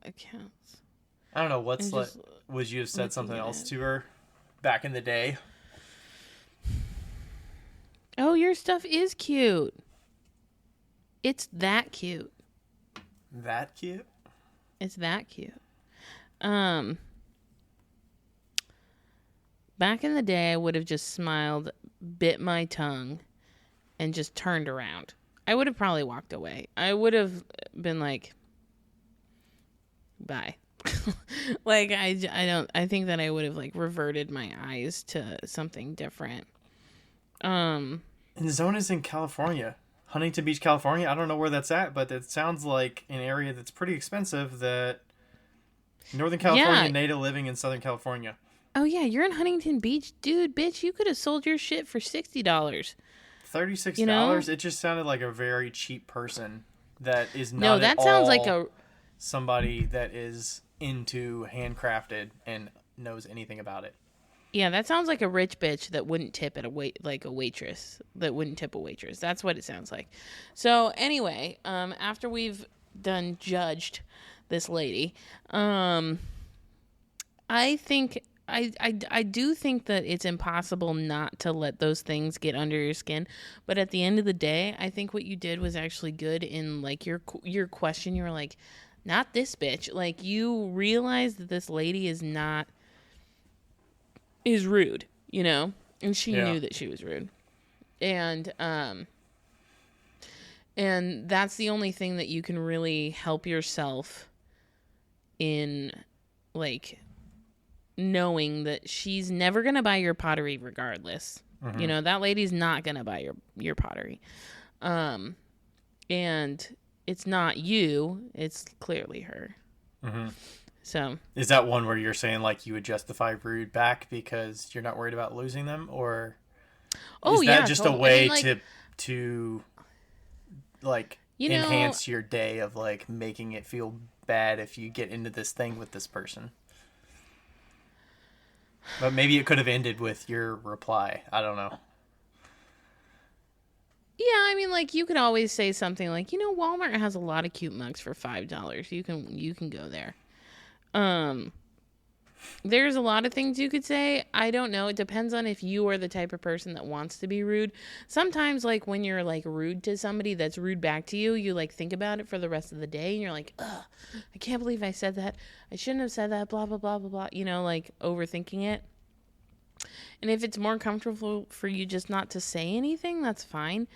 Speaker 1: Accounts.
Speaker 2: I don't know would you have said something else to her back in the day?
Speaker 1: Oh, your stuff is cute. It's that cute.
Speaker 2: That cute?
Speaker 1: It's that cute. Back in the day, I would have just smiled, bit my tongue, and just turned around. I would have probably walked away. I would have been like, bye. Like, I think that I would have like reverted my eyes to something different.
Speaker 2: And Zona's in California. Huntington Beach, California. I don't know where that's at, but it sounds like an area that's pretty expensive. That Northern California native living in Southern California.
Speaker 1: Oh yeah, you're in Huntington Beach, dude. Bitch, you could have sold your shit for $60.
Speaker 2: $36. It just sounded like a very cheap person that is not.
Speaker 1: No, that sounds like
Speaker 2: somebody that is into handcrafted and knows anything about it.
Speaker 1: Yeah, that sounds like a rich bitch that wouldn't tip at a waitress. That wouldn't tip a waitress. That's what it sounds like. So anyway, after we've done judged this lady, I think I do think that it's impossible not to let those things get under your skin. But at the end of the day, I think what you did was actually good in like your question. You were like, not this bitch. Like you realized that this lady is rude, and she knew that she was rude. And that's the only thing that you can really help yourself in, like, knowing that she's never going to buy your pottery regardless. Mm-hmm. That lady's not going to buy your pottery. And it's not you, it's clearly her. Mm-hmm. So
Speaker 2: is that one where you're saying like you would justify rude back because you're not worried about losing them, or is that just totally a way to like enhance your day of like making it feel bad if you get into this thing with this person? But maybe it could have ended with your reply. I don't know.
Speaker 1: Yeah, I mean, like you could always say something like, Walmart has a lot of cute mugs for $5. You can go there. There's a lot of things you could say. I don't know. It depends on if you are the type of person that wants to be rude. Sometimes, like, when you're, like, rude to somebody that's rude back to you, you, like, think about it for the rest of the day, and you're like, ugh, I can't believe I said that. I shouldn't have said that, blah, blah, blah, blah, blah, like, overthinking it. And if it's more comfortable for you just not to say anything, that's fine.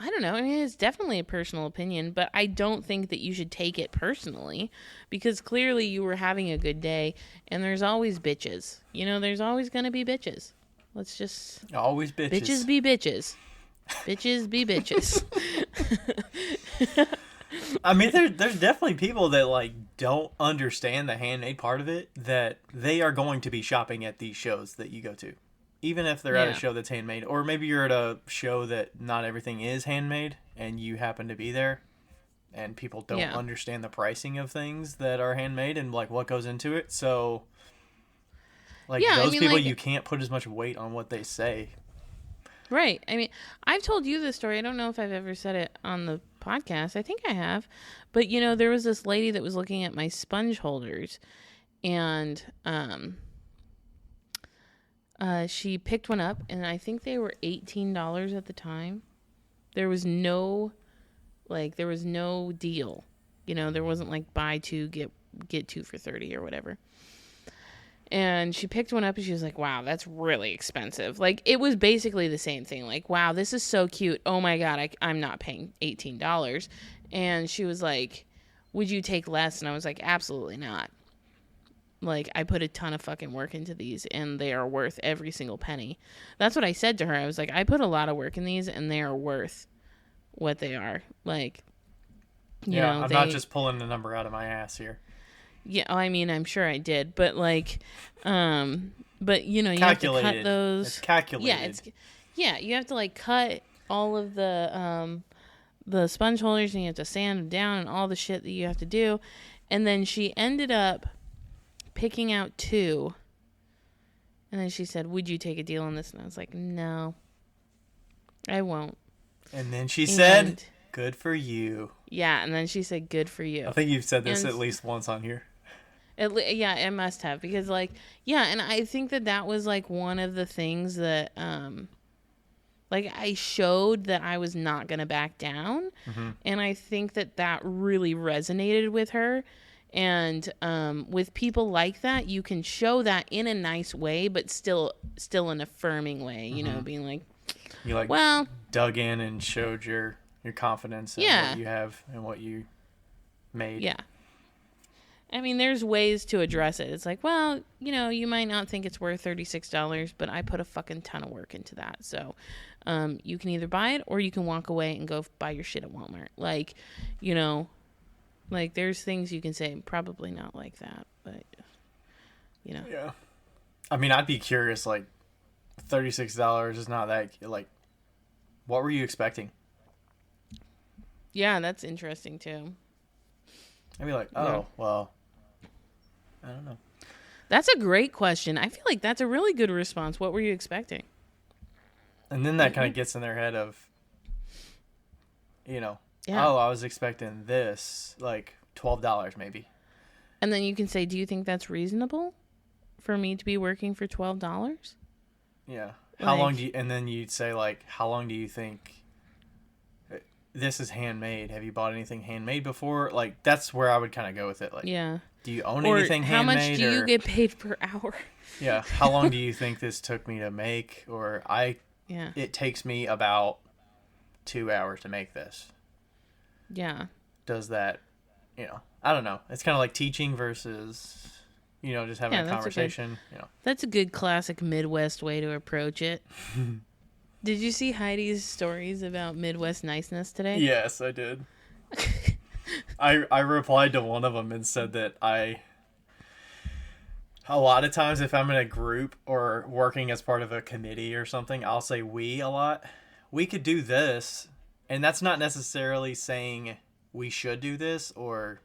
Speaker 1: I don't know. I mean, it's definitely a personal opinion, but I don't think that you should take it personally because clearly you were having a good day and there's always bitches. There's always going to be bitches. Let's just...
Speaker 2: Always bitches.
Speaker 1: Bitches be bitches. Bitches be bitches.
Speaker 2: I mean, there's definitely people that, like, don't understand the handmade part of it, that they are going to be shopping at these shows that you go to. even if they're at a show that's handmade, or maybe you're at a show that not everything is handmade and you happen to be there and people don't understand the pricing of things that are handmade and like what goes into it. So like those people, like, you can't put as much weight on what they say.
Speaker 1: Right. I mean, I've told you this story. I don't know if I've ever said it on the podcast. I think I have. But, you know, there was this lady that was looking at my sponge holders, and she picked one up, and I think they were $18 at the time. There was no deal. You know, there wasn't like buy two, get two for 30 or whatever. And she picked one up and she was like, wow, that's really expensive. Like, it was basically the same thing. Like, wow, this is so cute. Oh my God, I'm not paying $18. And she was like, would you take less? And I was like, absolutely not. Like, I put a ton of fucking work into these and they are worth every single penny. That's what I said to her. I was like, I put a lot of work in these and they are worth what they are. Like, you know,
Speaker 2: I'm not just pulling the number out of my ass here.
Speaker 1: Yeah, I mean, I'm sure I did, but like, but you know, you have to cut those.
Speaker 2: It's calculated.
Speaker 1: Yeah, you have to like cut all of the sponge holders, and you have to sand them down and all the shit that you have to do. And then she ended up picking out two, and then she said, "Would you take a deal on this?" And I was like, "No, I won't."
Speaker 2: And then she said, "Good for you."
Speaker 1: Yeah, and then she said, "Good for you."
Speaker 2: I think you've said this at least once on here.
Speaker 1: Yeah, it must have, because like, yeah, and I think that was like one of the things that like I showed that I was not going to back down. Mm-hmm. And I think that really resonated with her. And with people like that, you can show that in a nice way, but still an affirming way, you know, being like,
Speaker 2: you like, dug in and showed your confidence in what you have and what you made.
Speaker 1: Yeah. I mean, there's ways to address it. It's like, well, you know, you might not think it's worth $36, but I put a fucking ton of work into that. So you can either buy it or you can walk away and go buy your shit at Walmart. Like, you know, like there's things you can say, probably not like that, but, you know.
Speaker 2: Yeah. I mean, I'd be curious, like, $36 is not that, like, what were you expecting?
Speaker 1: Yeah, that's interesting, too.
Speaker 2: I'd be like, oh, well, I don't know.
Speaker 1: That's a great question. I feel like that's a really good response. What were you expecting?
Speaker 2: And then that kind of gets in their head of, you know, oh, I was expecting this, like $12 maybe.
Speaker 1: And then you can say, do you think that's reasonable for me to be working for $12?
Speaker 2: Yeah. How long do you, and then you'd say, like, how long do you think this is handmade? Have you bought anything handmade before? Like, that's where I would kind of go with it. Like, do you own anything handmade?
Speaker 1: How much do you get paid per hour?
Speaker 2: Yeah. How long do you think this took me to make? Or it takes me about 2 hours to make this.
Speaker 1: Yeah.
Speaker 2: Does that, you know, I don't know. It's kind of like teaching versus, you know, just having a conversation.
Speaker 1: That's a good classic Midwest way to approach it. Did you see Heidi's stories about Midwest niceness today?
Speaker 2: Yes, I did. I replied to one of them and said that a lot of times if I'm in a group or working as part of a committee or something, I'll say we a lot. We could do this, and that's not necessarily saying we should do this, or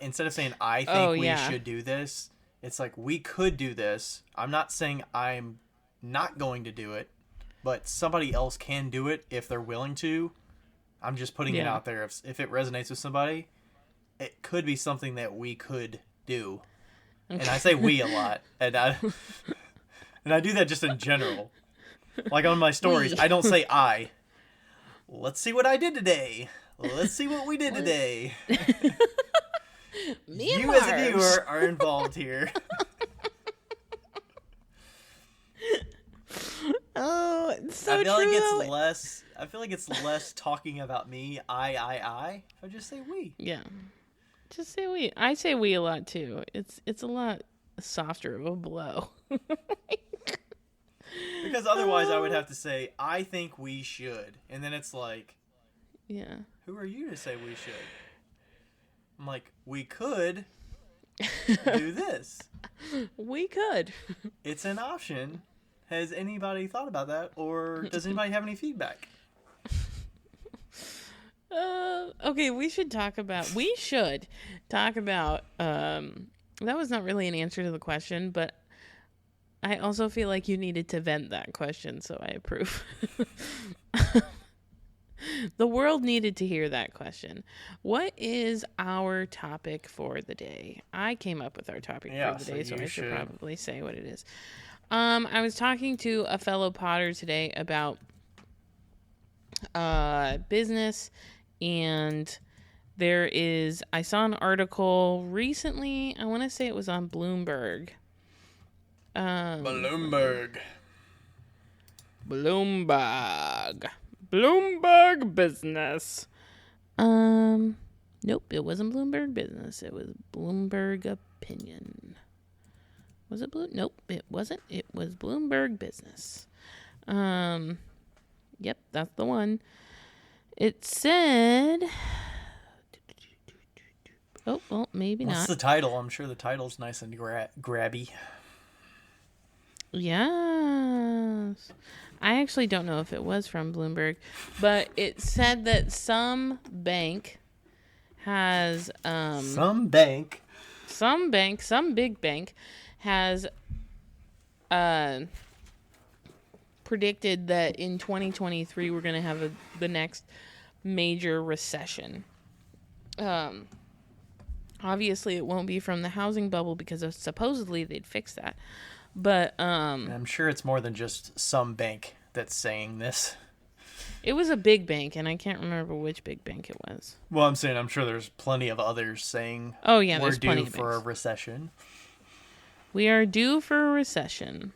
Speaker 2: instead of saying I think we should do this, it's like we could do this. I'm not saying I'm not going to do it, but somebody else can do it if they're willing to. I'm just putting it out there. If it resonates with somebody, it could be something that we could do. And I say we a lot. And I do that just in general. Like on my stories, I don't say I. Let's see what I did today. Let's see what we did today. You as a viewer are involved here.
Speaker 1: Oh, it's so true.
Speaker 2: I feel like it's less talking about me, I. If I just say we.
Speaker 1: Yeah. Just say we. I say we a lot too. It's a lot softer of a blow.
Speaker 2: Because otherwise I would have to say, I think we should. And then it's like,
Speaker 1: yeah.
Speaker 2: Who are you to say we should? I'm like, we could do this.
Speaker 1: We could.
Speaker 2: It's an option. Has anybody thought about that, or does anybody have any feedback?
Speaker 1: Okay, we should talk about, that was not really an answer to the question, but I also feel like you needed to vent that question, so I approve. The world needed to hear that question. What is our topic for the day? I came up with our topic for the day, so I should probably say what it is. I was talking to a fellow Potter today about business, and I saw an article recently, I want to say it was on Bloomberg. Bloomberg business. Nope, it wasn't Bloomberg business. It was Bloomberg opinion. Was it Nope, it wasn't. It was Bloomberg business. Yep, that's the one. It said, oh, well, maybe not.
Speaker 2: What's the title? I'm sure the title's nice and grabby.
Speaker 1: Yes. I actually don't know if it was from Bloomberg, but it said that some big bank has predicted that in 2023 we're going to have the next major recession. Obviously it won't be from the housing bubble because supposedly they'd fix that. But
Speaker 2: I'm sure it's more than just some bank that's saying this.
Speaker 1: It was a big bank, and I can't remember which big bank it was.
Speaker 2: Well, I'm sure there's plenty of others saying,
Speaker 1: oh yeah,
Speaker 2: we're
Speaker 1: there's plenty
Speaker 2: due
Speaker 1: of
Speaker 2: for
Speaker 1: banks.
Speaker 2: a recession.
Speaker 1: We are due for a recession.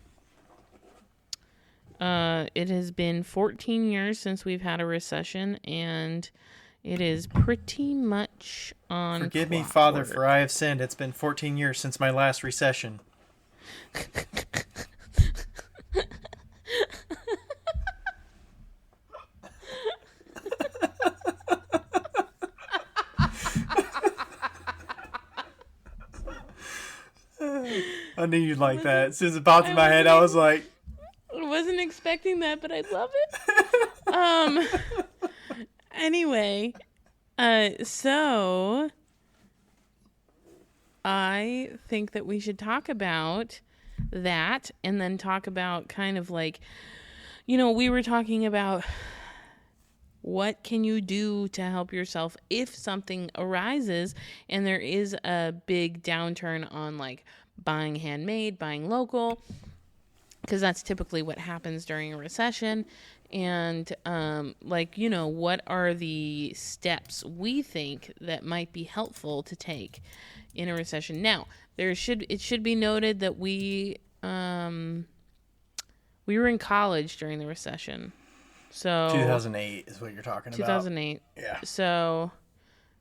Speaker 1: It has been 14 years since we've had a recession, and it is pretty much on
Speaker 2: Forgive me, Father, for I have sinned. It's been 14 years since my last recession. I knew you'd like that. As soon as it popped in my head, I was like...
Speaker 1: I wasn't expecting that, but I love it. Anyway, so I think that we should talk about that, and then talk about kind of like, we were talking about what can you do to help yourself if something arises and there is a big downturn on like buying handmade, buying local, because that's typically what happens during a recession. And what are the steps we think that might be helpful to take in a recession? Now, it should be noted that we were in college during the recession. So
Speaker 2: 2008 is what you're talking
Speaker 1: 2008.
Speaker 2: about. 2008. Yeah.
Speaker 1: So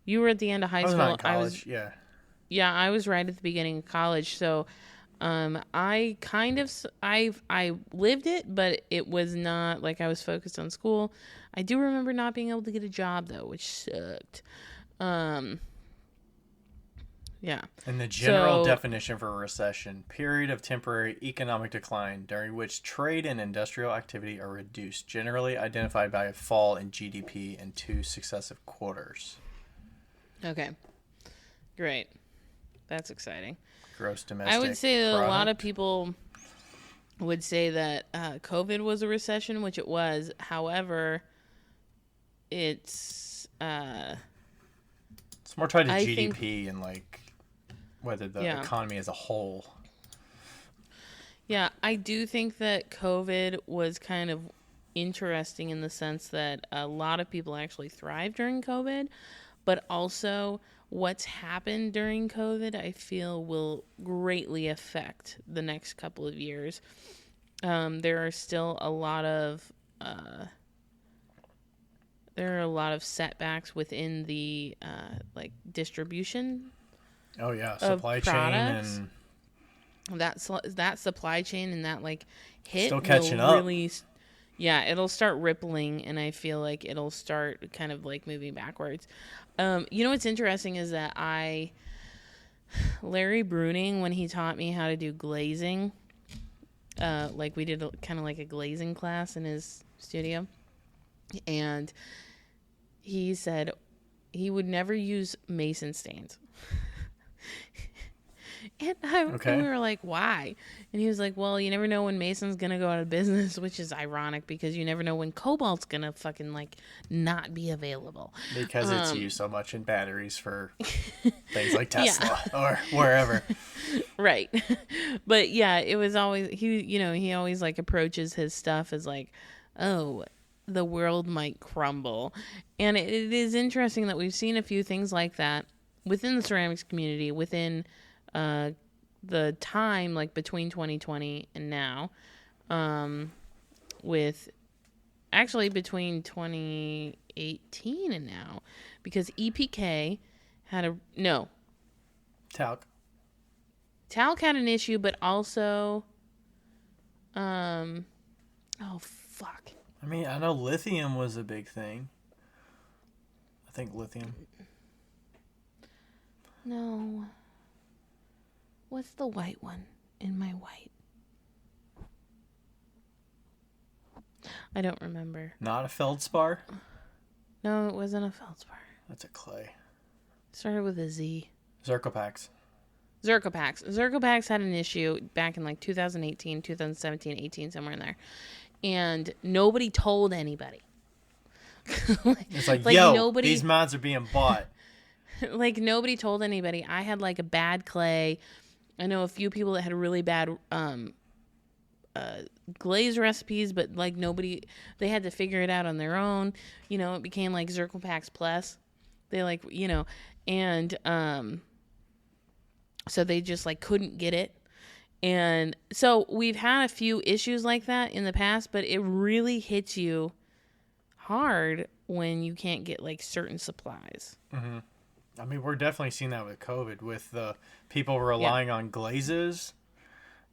Speaker 1: you were at the end of high school.
Speaker 2: I was not in college.
Speaker 1: Yeah, I was right at the beginning of college. So I lived it, but it was not like I was focused on school. I do remember not being able to get a job though, which sucked. Yeah.
Speaker 2: And the general definition for a recession: period of temporary economic decline during which trade and industrial activity are reduced, generally identified by a fall in GDP in 2 successive quarters.
Speaker 1: Okay. Great. That's exciting.
Speaker 2: Gross domestic
Speaker 1: I would say that
Speaker 2: product.
Speaker 1: a lot of people would say that COVID was a recession, which it was. However, it's
Speaker 2: more tied to GDP and like whether the economy as a whole.
Speaker 1: Yeah, I do think that COVID was kind of interesting in the sense that a lot of people actually thrived during COVID, but also what's happened during COVID, I feel, will greatly affect the next couple of years. There are still a lot of setbacks within the distribution.
Speaker 2: Oh yeah, supply chain and
Speaker 1: that supply chain and that hit
Speaker 2: still catching up.
Speaker 1: Really, yeah, it'll start rippling, and I feel like it'll start kind of moving backwards. What's interesting is that Larry Bruning, when he taught me how to do glazing, like we did kind of like a glazing class in his studio, and he said he would never use mason stains. And we were like, why? And he was like, well, you never know when Mason's going to go out of business, which is ironic because you never know when cobalt's going to fucking like not be available.
Speaker 2: Because it's used so much in batteries for things like Tesla or wherever.
Speaker 1: Right. But yeah, it was always, he always like approaches his stuff as like, oh, the world might crumble. And it is interesting that we've seen a few things like that within the ceramics community, within the time like between 2020 and now, with actually between 2018 and now, because EPK had talc had an issue, but also oh fuck,
Speaker 2: I mean, I know lithium was a big thing. I think lithium.
Speaker 1: No. What's the white one in my white? I don't remember.
Speaker 2: Not a feldspar?
Speaker 1: No, it wasn't a feldspar.
Speaker 2: That's a clay.
Speaker 1: It started with a Z.
Speaker 2: Zircopax.
Speaker 1: Zircopax had an issue back in like 2018, 2017, 18, somewhere in there. And nobody told anybody.
Speaker 2: It's like yo, these mods are being bought.
Speaker 1: Like, nobody told anybody. I had like a bad clay. I know a few people that had really bad glaze recipes, but like nobody, they had to figure it out on their own. You know, it became like Zircopax Plus. They like, and so they just like couldn't get it. And so we've had a few issues like that in the past, but it really hits you hard when you can't get like certain supplies.
Speaker 2: Mm-hmm. I mean, we're definitely seeing that with COVID, with the people relying on glazes.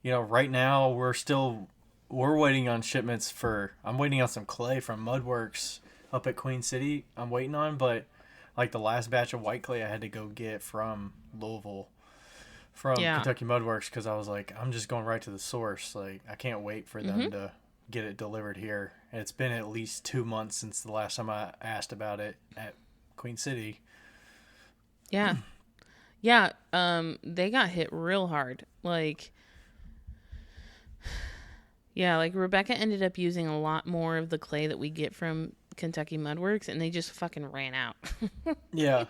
Speaker 2: Right now we're waiting on shipments I'm waiting on some clay from Mudworks up at Queen City. I'm waiting on, but like the last batch of white clay I had to go get from Louisville, from Kentucky Mudworks, because I was like, I'm just going right to the source. Like, I can't wait for them to get it delivered here. And it's been at least 2 months since the last time I asked about it at Queen City.
Speaker 1: Yeah. Yeah. They got hit real hard. Like, yeah, like Rebecca ended up using a lot more of the clay that we get from Kentucky Mudworks, and they just fucking ran out.
Speaker 2: Yeah.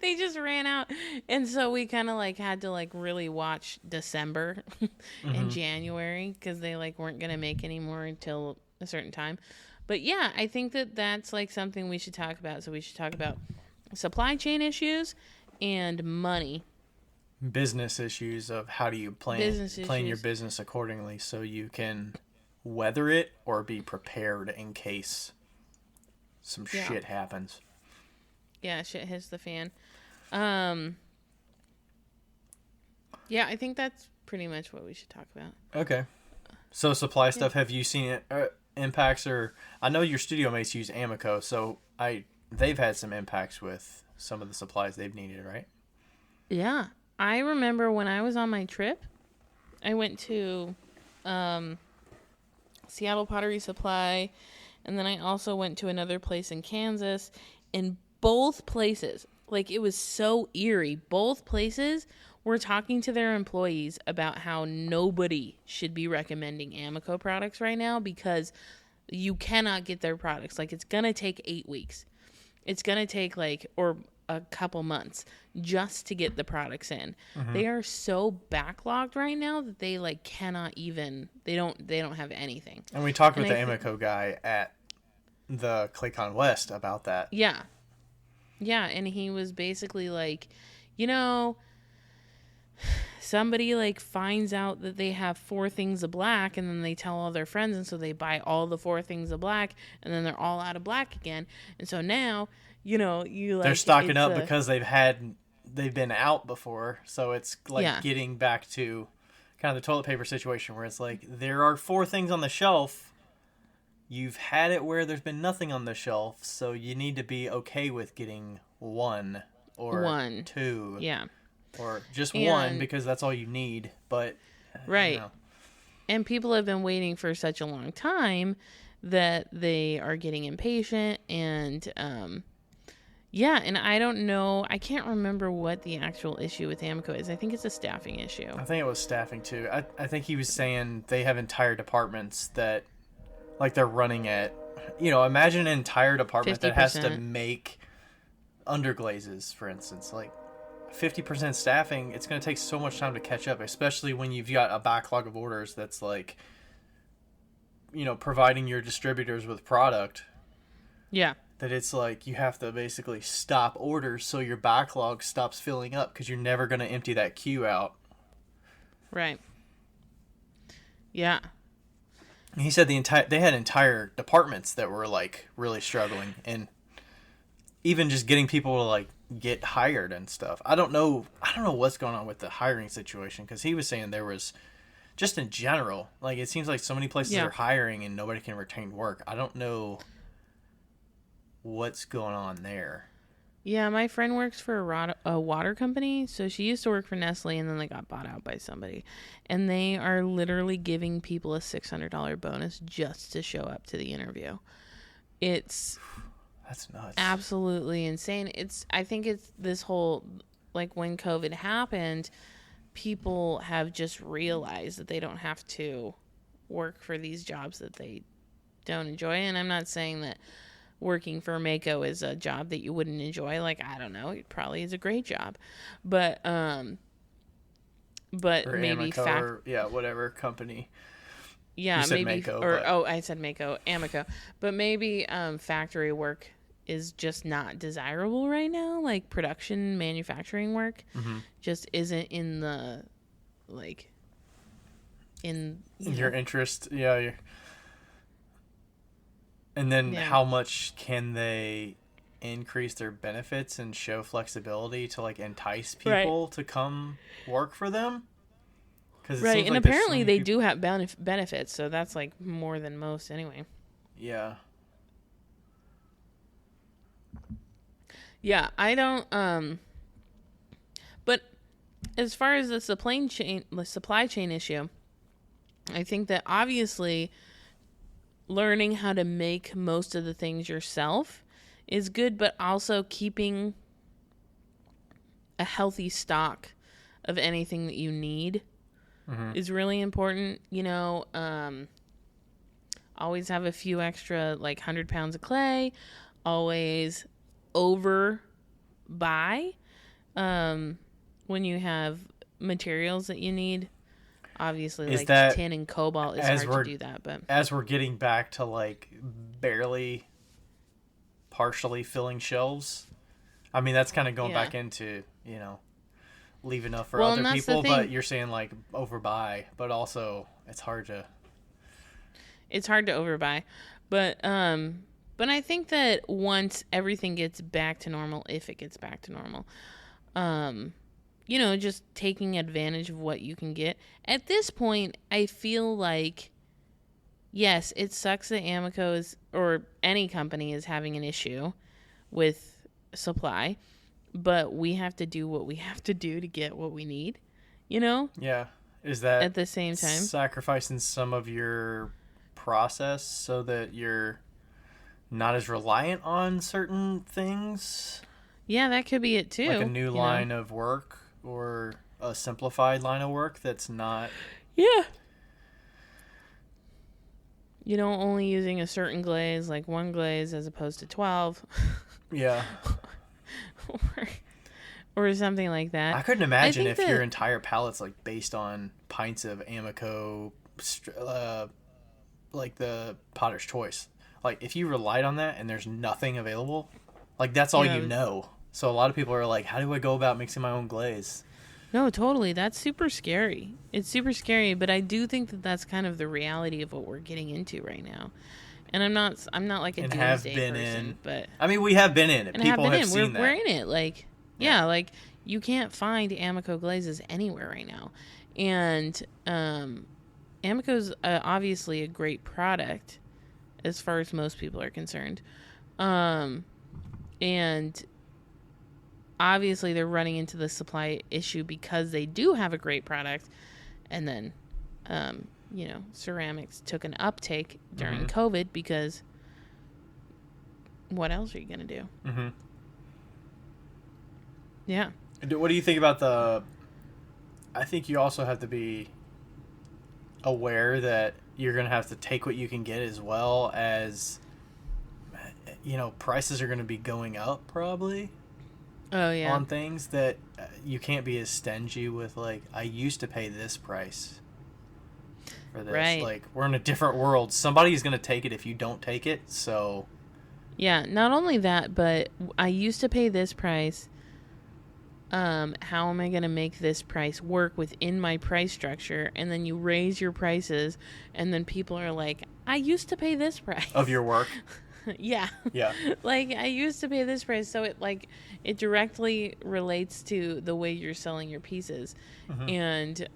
Speaker 1: They just ran out. And so we kind of like had to like really watch December and January, because they like weren't going to make any more until a certain time. But yeah, I think that that's like something we should talk about. So we should talk about supply chain issues and money.
Speaker 2: Business issues of how do you plan your business accordingly so you can weather it or be prepared in case some shit happens.
Speaker 1: Yeah, shit hits the fan. Yeah, I think that's pretty much what we should talk about.
Speaker 2: Okay. So supply stuff, have you seen it impacts? Or I know your studio mates use Amico, so they've had some impacts with some of the supplies they've needed, right?
Speaker 1: Yeah. I remember when I was on my trip, I went to Seattle Pottery Supply, and then I also went to another place in Kansas. In both places, like, it was so eerie. Both places were talking to their employees about how nobody should be recommending Amico products right now because you cannot get their products. Like, it's going to take 8 weeks. It's going to take or a couple months just to get the products in. Mm-hmm. They are so backlogged right now that they cannot even, they don't have anything.
Speaker 2: And we talked with the Amico guy at the ClayCon West about that.
Speaker 1: Yeah. Yeah. And he was basically like, somebody finds out that they have 4 things of black, and then they tell all their friends, and so they buy all the 4 things of black, and then they're all out of black again. And so now, they're stocking up
Speaker 2: because they've been out before, so it's getting back to kind of the toilet paper situation where it's like, there are 4 things on the shelf. You've had it where there's been nothing on the shelf, so you need to be okay with getting 1 or 2.
Speaker 1: Yeah.
Speaker 2: Or just 1 because that's all you need, but
Speaker 1: right. And people have been waiting for such a long time that they are getting impatient. And yeah, and I don't know. I can't remember what the actual issue with Amoco is. I think it's a staffing issue.
Speaker 2: I think it was staffing too. I think he was saying they have entire departments that, like, they're running at, imagine an entire department
Speaker 1: 50%.
Speaker 2: that has to make underglazes, for instance. Like, 50% staffing, it's going to take so much time to catch up, especially when you've got a backlog of orders that's like, providing your distributors with product.
Speaker 1: Yeah.
Speaker 2: That it's like you have to basically stop orders so your backlog stops filling up because you're never going to empty that queue out.
Speaker 1: Right. Yeah.
Speaker 2: And he said they had entire departments that were like really struggling, and even just getting people to like get hired and stuff. I don't know what's going on with the hiring situation, because he was saying there was just in general, like, it seems like so many places are hiring and nobody can retain work. I don't know what's going on there.
Speaker 1: Yeah, my friend works for a water company. So she used to work for Nestle, and then they got bought out by somebody. And they are literally giving people a $600 bonus just to show up to the interview. That's nuts. Absolutely insane. I think it's this whole, like, when COVID happened, people have just realized that they don't have to work for these jobs that they don't enjoy. And I'm not saying that working for Mako is a job that you wouldn't enjoy. Like, I don't know, it probably is a great job, but or maybe
Speaker 2: Amico, whatever company.
Speaker 1: Yeah,
Speaker 2: you said
Speaker 1: maybe
Speaker 2: Mako,
Speaker 1: I said Mako, Amico, but maybe factory work is just not desirable right now. Like, production, manufacturing work just isn't in the your
Speaker 2: interest. Yeah. And then how much can they increase their benefits and show flexibility to, like, entice people to come work for them?
Speaker 1: Right, and apparently they do have benefits, so that's, like, more than most anyway.
Speaker 2: Yeah.
Speaker 1: Yeah, I don't, but as far as the supply chain issue, I think that obviously learning how to make most of the things yourself is good, but also keeping a healthy stock of anything that you need is really important. Always have a few extra, like, 100 pounds of clay. Always over buy when you have materials that you need. Obviously, like tin and cobalt is hard to do that. But
Speaker 2: as we're getting back to, like, barely partially filling shelves, I mean, that's kind of going back into, leave enough for other people. But you're saying, like, overbuy, but also it's hard to
Speaker 1: overbuy. But I think that once everything gets back to normal, if it gets back to normal, just taking advantage of what you can get. At this point, I feel like, yes, it sucks that Amico or any company is having an issue with supply, but we have to do what we have to do to get what we need,
Speaker 2: Yeah. Is that
Speaker 1: at the same time
Speaker 2: sacrificing some of your process so that you're not as reliant on certain things?
Speaker 1: Yeah, that could be it too.
Speaker 2: Like a new line of work, or a simplified line of work that's not...
Speaker 1: Yeah. Only using a certain glaze, like one glaze as opposed to 12.
Speaker 2: Yeah.
Speaker 1: or something like that.
Speaker 2: I couldn't imagine if your entire palette's, like, based on pints of Amico, like the Potter's Choice. Like, if you relied on that and there's nothing available, like, that's all you know. So a lot of people are like, how do I go about mixing my own glaze?
Speaker 1: No, totally. That's super scary. It's super scary, but I do think that that's kind of the reality of what we're getting into right now. And I'm not like a doomsday person, but
Speaker 2: I mean, we have been in it. People have seen that.
Speaker 1: We're in it. Like, yeah, like, you can't find Amico glazes anywhere right now. And Amico's obviously a great product as far as most people are concerned. And obviously they're running into the supply issue because they do have a great product, and then ceramics took an uptake during COVID because what else are you going to do?
Speaker 2: Mm-hmm.
Speaker 1: Yeah.
Speaker 2: What do you think about I think you also have to be aware that you're going to have to take what you can get, as well as, prices are going to be going up probably.
Speaker 1: Oh, yeah.
Speaker 2: On things that you can't be as stingy with, like, I used to pay this price for this.
Speaker 1: Right.
Speaker 2: Like, we're in a different world. Somebody's going to take it if you don't take it, so...
Speaker 1: Yeah, not only that, but I used to pay this price. How am I going to make this price work within my price structure? And then you raise your prices, and then people are like, I used to pay this price.
Speaker 2: Of your work?
Speaker 1: Yeah.
Speaker 2: Yeah.
Speaker 1: Like, I used to pay this price, so it directly relates to the way you're selling your pieces.
Speaker 2: Mm-hmm.
Speaker 1: And,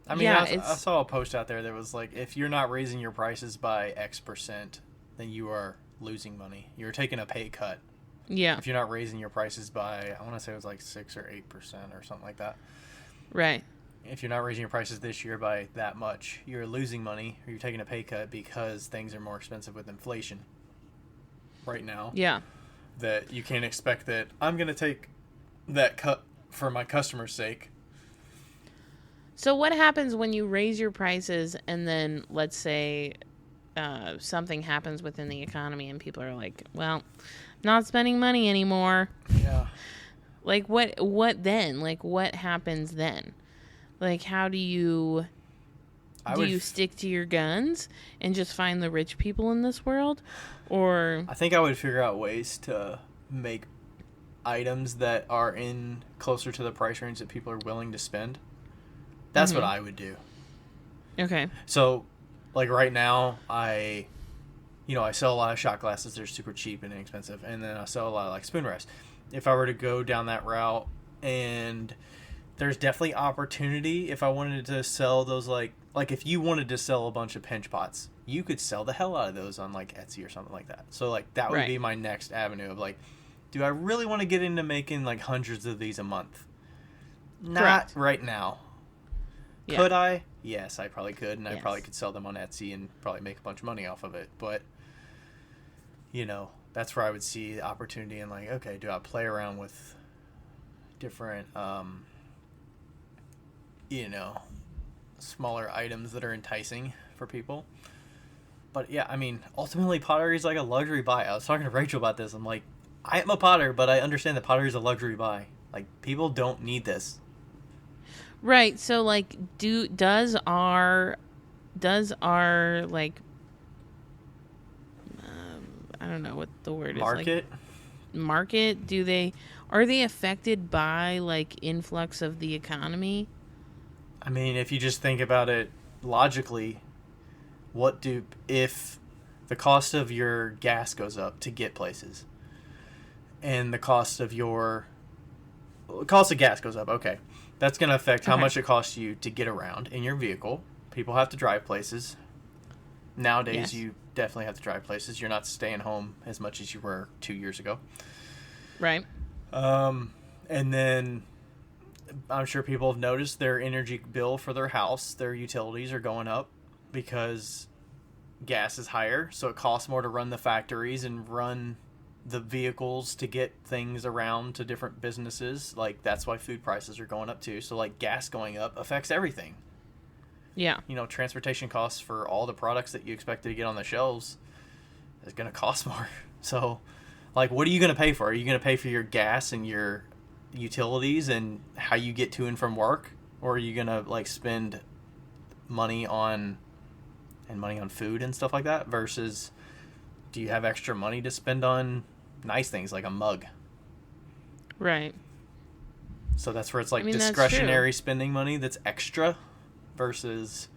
Speaker 2: I mean, I saw a post out there that was like, if you're not raising your prices by X%, then you are losing money. You're taking a pay cut.
Speaker 1: Yeah.
Speaker 2: If you're not raising your prices by, I want to say it was like 6 or 8% or something like that.
Speaker 1: Right.
Speaker 2: If you're not raising your prices this year by that much, you're losing money, or you're taking a pay cut because things are more expensive with inflation right now.
Speaker 1: Yeah.
Speaker 2: That you can't expect that I'm going to take that cut for my customer's sake.
Speaker 1: So what happens when you raise your prices and then, let's say, something happens within the economy and people are like, well, not spending money anymore.
Speaker 2: Yeah.
Speaker 1: Like, what then? Like, what happens then? Like, how do you stick to your guns and just find the rich people in this world? Or
Speaker 2: I think I would figure out ways to make items that are in closer to the price range that people are willing to spend. That's what I would do.
Speaker 1: Okay.
Speaker 2: So, like right now, I sell a lot of shot glasses. They're super cheap and inexpensive. And then I sell a lot of like spoon rest. If I were to go down that route, and there's definitely opportunity if I wanted to sell those, like if you wanted to sell a bunch of pinch pots, you could sell the hell out of those on like Etsy or something like that. So like that would be my next avenue of like, do I really want to get into making like hundreds of these a month? Not right now. Yeah. Could I? Yes, I probably could, and I probably could sell them on Etsy and probably make a bunch of money off of it. But, that's where I would see the opportunity and like, okay, do I play around with different, smaller items that are enticing for people? But yeah, I mean, ultimately pottery is like a luxury buy. I was talking to Rachel about this. I'm like, I am a potter, but I understand that pottery is a luxury buy. Like, people don't need this.
Speaker 1: Right. So like, does our like, I don't know what the word is.
Speaker 2: Market?
Speaker 1: Like, market? Are they affected by like influx of the economy?
Speaker 2: I mean, if you just think about it logically, if the cost of your gas goes up to get places, and the cost of gas goes up, okay. That's going to affect how much it costs you to get around in your vehicle. People have to drive places. Nowadays, you definitely have to drive places. You're not staying home as much as you were 2 years ago.
Speaker 1: Right.
Speaker 2: And then I'm sure people have noticed their energy bill for their house, their utilities are going up because gas is higher. So it costs more to run the factories and run the vehicles to get things around to different businesses. Like, that's why food prices are going up too. So like, gas going up affects everything.
Speaker 1: Yeah.
Speaker 2: Transportation costs for all the products that you expected to get on the shelves is going to cost more. So like, what are you going to pay for? Are you going to pay for your gas and your utilities and how you get to and from work? Or are you going to like spend money on food and stuff like that? Versus, do you have extra money to spend on nice things like a mug?
Speaker 1: Right.
Speaker 2: So that's where it's like discretionary spending money that's extra versus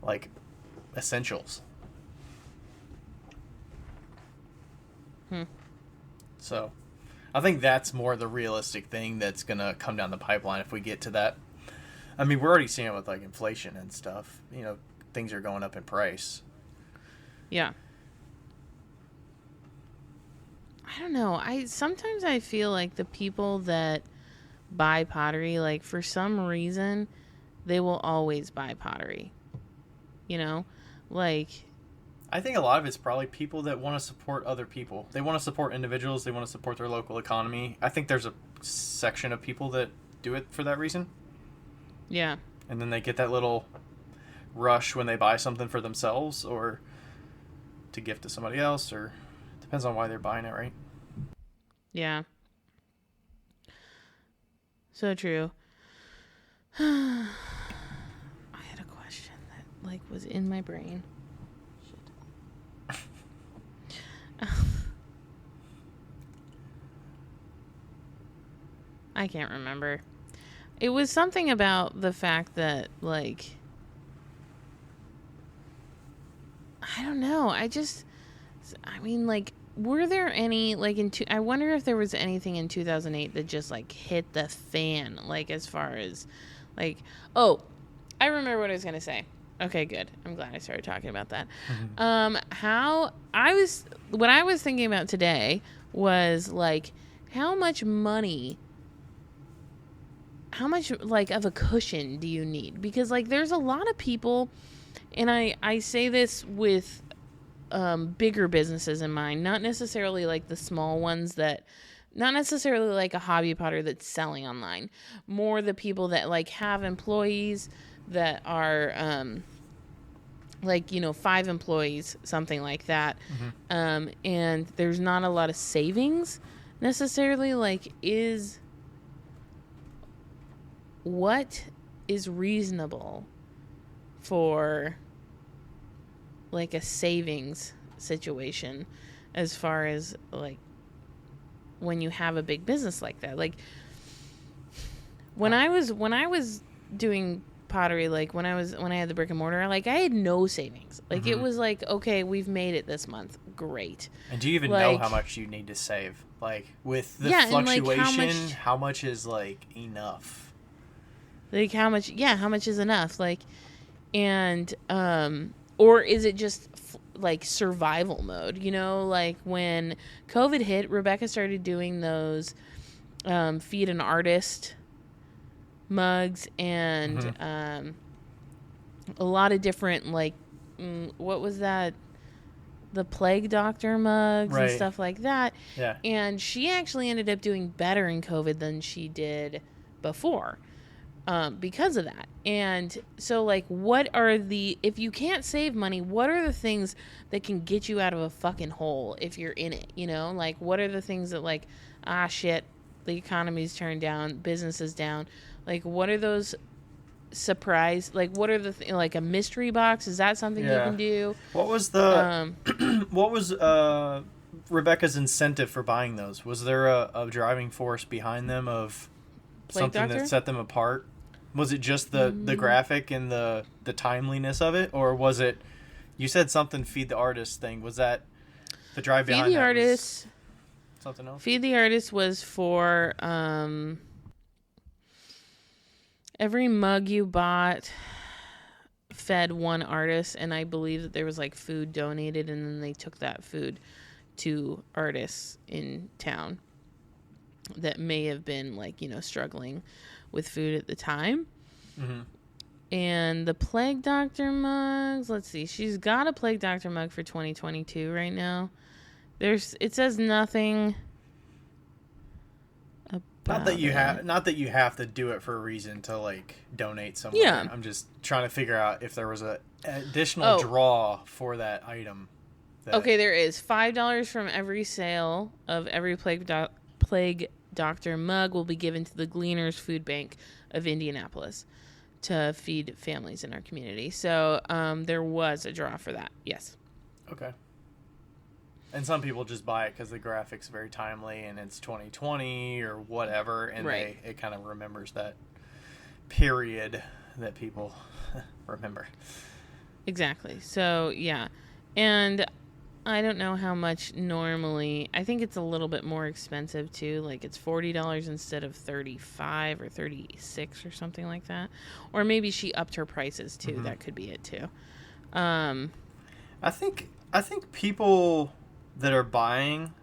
Speaker 2: like essentials. So I think that's more the realistic thing that's going to come down the pipeline if we get to that. I mean, we're already seeing it with like inflation and stuff. Things are going up in price.
Speaker 1: Yeah. I don't know. Sometimes I feel like the people that buy pottery, like, for some reason, they will always buy pottery. You know, like,
Speaker 2: I think a lot of it's probably people that want to support other people. They want to support individuals. They want to support their local economy. I think there's a section of people that do it for that reason.
Speaker 1: yeah.
Speaker 2: And then they get that little rush when they buy something for themselves or to gift to somebody else, or depends on why they're buying it, right?
Speaker 1: Yeah. So true. I had a question that like was in my brain. Shit. I can't remember. It was something about the fact that like I don't know. I mean, like, were there any, like, I wonder if there was anything in 2008 that just, like, hit the fan, like, as far as, like, oh, I remember what I was going to say. Okay, good. I'm glad I started talking about that. What I was thinking about today was, like, how much, like, of a cushion do you need? Because, like, there's a lot of people, and I say this with bigger businesses in mind, not necessarily like the small ones not necessarily like a hobby potter that's selling online, more the people that like have employees that are like, 5 employees, something like that. And there's not a lot of savings necessarily. Like, what is reasonable for like a savings situation as far as like when you have a big business like that? Like when I was doing pottery, like when I had the brick and mortar, like I had no savings. Like it was like, okay, we've made it this month, great.
Speaker 2: And do you even know how much you need to save? Like with the fluctuation, and like how much is like enough?
Speaker 1: Like how much is enough? Like, and or is it just like survival mode? Like when COVID hit, Rebecca started doing those feed an artist mugs and a lot of different like what was that? The plague doctor mugs and stuff like that.
Speaker 2: Yeah.
Speaker 1: And she actually ended up doing better in COVID than she did before. Because of that. And so like if you can't save money, what are the things that can get you out of a fucking hole if you're in it? Like what are the things that like, shit, the economy's turned down, business is down. Like what are those surprise, like what are the like a mystery box? Is that something you can do?
Speaker 2: What was what was Rebecca's incentive for buying those? Was there a driving force behind them of something that set them apart? Was it just the graphic and the timeliness of it, or was it? You said something. Feed the artist thing. Was that the drive behind?
Speaker 1: Feed the artist.
Speaker 2: Something else.
Speaker 1: Feed the artist was for every mug you bought fed one artist, and I believe that there was like food donated, and then they took that food to artists in town that may have been like struggling with food at the time. And the plague doctor mugs, let's see, she's got a plague doctor mug for 2022 right now. It says nothing about
Speaker 2: not that you have to do it for a reason to like donate somewhere.
Speaker 1: Yeah.
Speaker 2: I'm just trying to figure out if there was an additional draw for that item.
Speaker 1: Okay, there is $5 from every sale of every plague doctor mug will be given to the Gleaners Food Bank of Indianapolis to feed families in our community. So there was a draw for that. Yes.
Speaker 2: Okay. And some people just buy it because the graphic's very timely and it's 2020 or whatever, and it kind of remembers that period that people remember.
Speaker 1: Exactly. So yeah, and I don't know how much normally. I think it's a little bit more expensive too. Like it's $40 instead of $35 or $36 or something like that. Or maybe she upped her prices too. That could be it too.
Speaker 2: I think people that are buying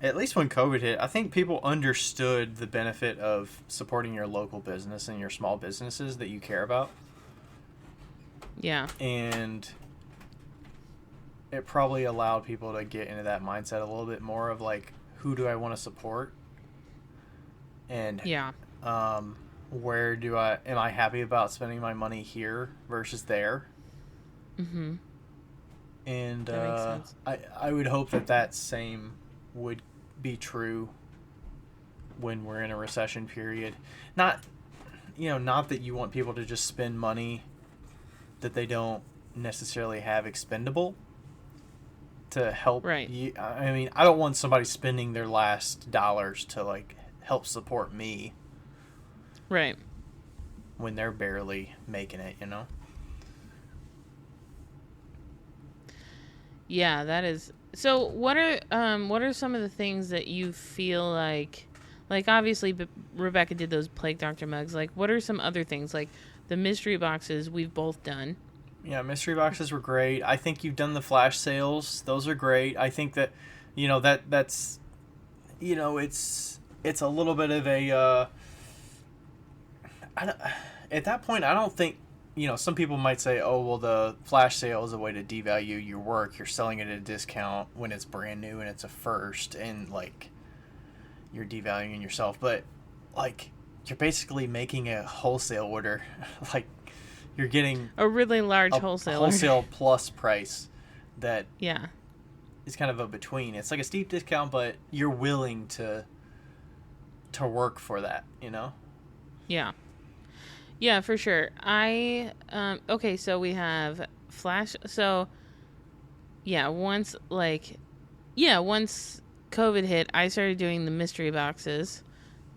Speaker 2: at least when COVID hit, I think people understood the benefit of supporting your local business and your small businesses that you care about.
Speaker 1: Yeah.
Speaker 2: And it probably allowed people to get into that mindset a little bit more of like, who do I want to support? And
Speaker 1: Yeah.
Speaker 2: where am I happy about spending my money here versus there?
Speaker 1: Mm-hmm.
Speaker 2: And
Speaker 1: That makes sense.
Speaker 2: I would hope that same would be true when we're in a recession period. Not that you want people to just spend money that they don't necessarily have expendable to help
Speaker 1: Right.
Speaker 2: you. I mean, I don't want somebody spending their last dollars to like help support me
Speaker 1: Right.
Speaker 2: when they're barely making it, you know?
Speaker 1: Yeah, that is. So what are some of the things that you feel like obviously Rebecca did those Plague Doctor mugs. Like what are some other things like the mystery boxes we've both done?
Speaker 2: Yeah, mystery boxes were great. I think you've done the flash sales. Those are great. I think that that's it's a little bit of a at that point I don't think some people might say, oh, well, the flash sale is a way to devalue your work. You're selling it at a discount when it's brand new and it's a first, and like you're devaluing yourself. But like you're basically making a wholesale order. Like you're getting
Speaker 1: A really large
Speaker 2: a wholesale plus price that
Speaker 1: Yeah.
Speaker 2: is kind of a between. It's like a steep discount, but you're willing to work for that, you know?
Speaker 1: Yeah. Yeah, for sure. Okay, so we have flash. So, yeah, once COVID hit, I started doing the mystery boxes.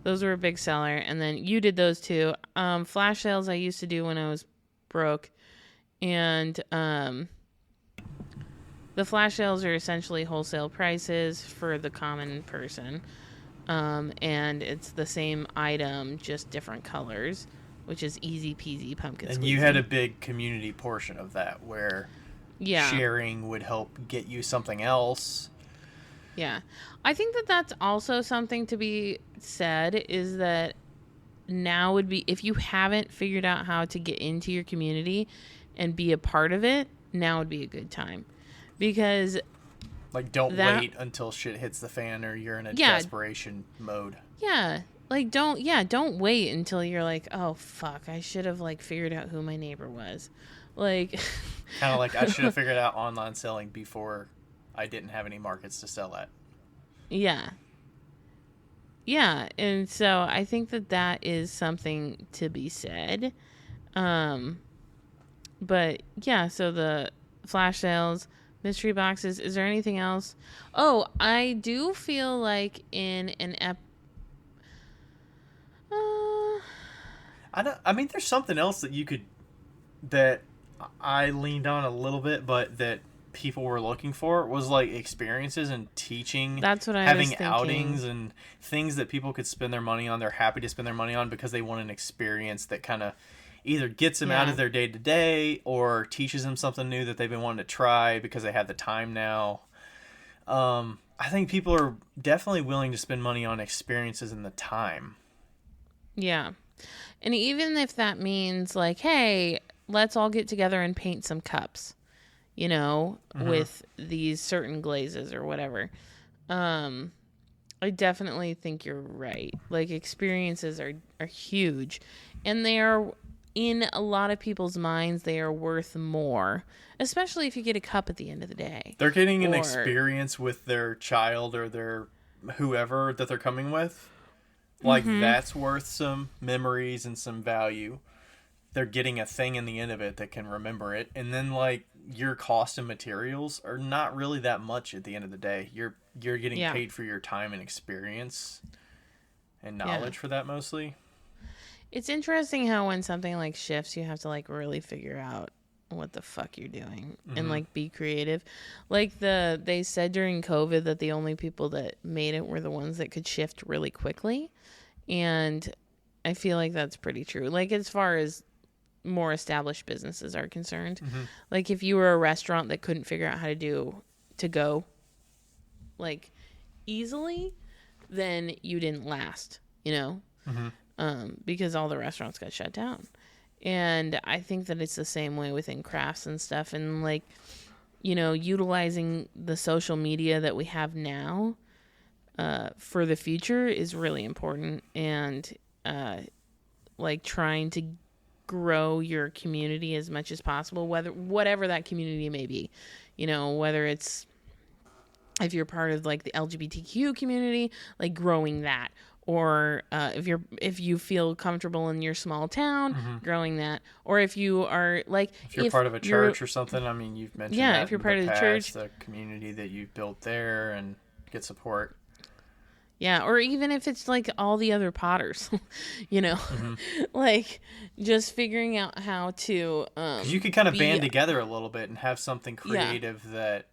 Speaker 1: Those were a big seller. And then you did those too. Flash sales I used to do when I was broke. And the flash sales are essentially wholesale prices for the common person. And it's the same item, just different colors, which is easy peasy pumpkin
Speaker 2: And
Speaker 1: squeezy.
Speaker 2: you had a big community portion of that where
Speaker 1: Yeah.
Speaker 2: sharing would help get you something else.
Speaker 1: Yeah. I think that that's also something to be said is that now would be, if you haven't figured out how to get into your community and be a part of it, now would be a good time. Because
Speaker 2: like don't wait until shit hits the fan or you're in a desperation mode.
Speaker 1: Yeah. Like don't wait until you're like, oh fuck, I should have like figured out who my neighbor was. Like
Speaker 2: kind of like I should have figured out online selling before I didn't have any markets to sell at.
Speaker 1: Yeah. Yeah, and so I think that is something to be said. But yeah, so the flash sales, mystery boxes, is there anything else? Oh, I do feel like in an
Speaker 2: I mean, there's something else that I leaned on a little bit, but that people were looking for was like experiences and teaching.
Speaker 1: That's what I was
Speaker 2: having
Speaker 1: thinking.
Speaker 2: outings and things that people could spend their money on. They're happy to spend their money on because they want an experience that kind of either gets them out of their day to day or teaches them something new that they've been wanting to try because they have the time now. I think people are definitely willing to spend money on experiences and the time.
Speaker 1: Yeah. And even if that means like, hey, let's all get together and paint some cups, with these certain glazes or whatever. I definitely think you're right. Like experiences are huge, and they are, in a lot of people's minds, they are worth more, especially if you get a cup at the end of the day.
Speaker 2: They're getting an experience with their child or their whoever that they're coming with. Like, that's worth some memories and some value. They're getting a thing in the end of it that can remember it. And then, like, your cost and materials are not really that much at the end of the day. You're getting paid for your time and experience and knowledge for that mostly.
Speaker 1: It's interesting how when something, like, shifts, you have to, like, really figure out what the fuck you're doing and, like, be creative. Like, they said during COVID that the only people that made it were the ones that could shift really quickly. And I feel like that's pretty true. Like, as far as more established businesses are concerned, like if you were a restaurant that couldn't figure out how to do to go, like easily, then you didn't last, you know, because all the restaurants got shut down. And I think that it's the same way within crafts and stuff. And like, you know, utilizing the social media that we have now for the future is really important. And like trying to grow your community as much as possible, whatever that community may be, you know, whether it's if you're part of like the LGBTQ community, like growing that, or if you feel comfortable in your small town, growing that, or if you are like
Speaker 2: if you're part of a church or something. I mean, you've mentioned that
Speaker 1: if you're
Speaker 2: in
Speaker 1: part of the church,
Speaker 2: the community that you've built there and get support.
Speaker 1: Yeah, or even if it's like all the other potters, you know, like just figuring out how to.
Speaker 2: 'Cause you could kind of band together a little bit and have something creative that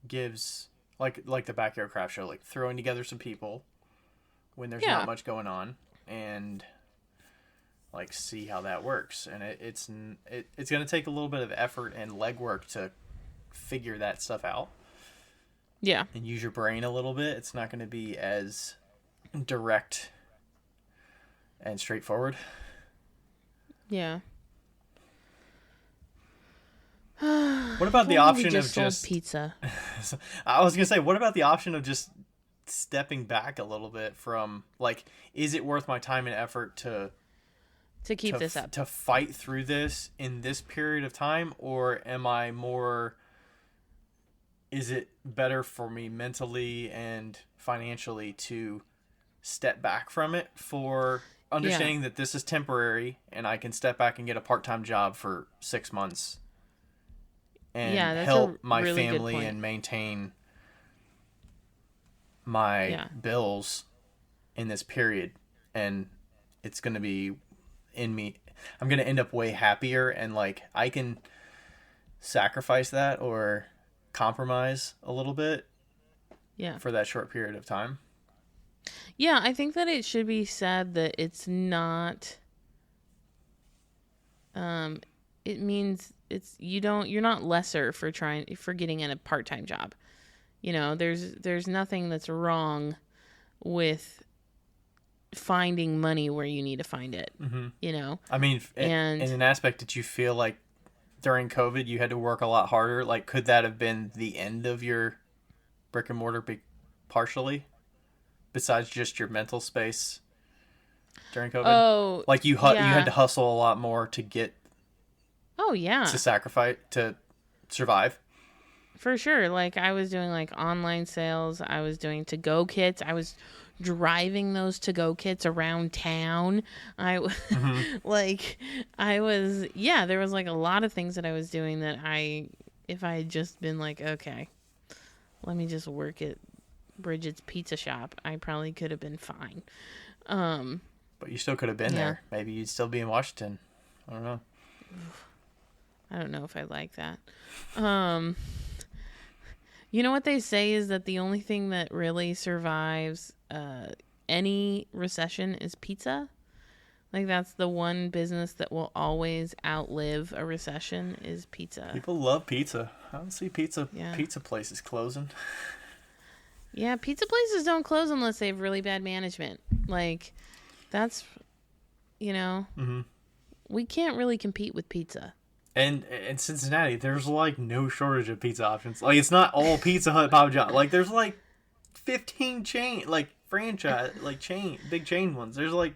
Speaker 2: gives, like the Backyard Craft Show, like throwing together some people when there's not much going on, and like see how that works. And it's going to take a little bit of effort and legwork to figure that stuff out.
Speaker 1: Yeah.
Speaker 2: And use your brain a little bit. It's not going to be as direct and straightforward.
Speaker 1: Yeah.
Speaker 2: What about the option of just
Speaker 1: pizza?
Speaker 2: I was going to say, what about the option of just stepping back a little bit from, like, is it worth my time and effort to
Speaker 1: keep this up,
Speaker 2: to fight through this in this period of time, or am I more, is it better for me mentally and financially to step back from it, for understanding that this is temporary and I can step back and get a part-time job for 6 months and help my really family and maintain my bills in this period, and it's going to be in me. I'm going to end up way happier, and like I can sacrifice that or compromise a little bit for that short period of time.
Speaker 1: Yeah, I think that it should be said that it's not it means you're not lesser for getting in a part-time job. You know, there's nothing that's wrong with finding money where you need to find it. You know,
Speaker 2: I mean, and in an aspect, did you feel like during COVID you had to work a lot harder? Like, could that have been the end of your brick and mortar partially, besides just your mental space during COVID?
Speaker 1: Oh,
Speaker 2: like you had to hustle a lot more to get.
Speaker 1: Oh yeah.
Speaker 2: To sacrifice to survive.
Speaker 1: For sure. Like I was doing like online sales. I was doing to-go kits. I was driving those to-go kits around town. There was like a lot of things that I was doing that if I had just been like, okay, let me just work at Bridget's pizza shop, I probably could have been fine.
Speaker 2: But you still could have been there. Maybe you'd still be in Washington. I don't know.
Speaker 1: I don't know if I like that. You know what they say is that the only thing that really survives any recession is pizza. Like that's the one business that will always outlive a recession is pizza.
Speaker 2: People love pizza. I don't see pizza places closing.
Speaker 1: Yeah, pizza places don't close unless they have really bad management. Like that's, you know, we can't really compete with pizza.
Speaker 2: And in Cincinnati, there's like no shortage of pizza options. Like it's not all Pizza Hut, Papa John. Like there's like 15 big chain ones. There's like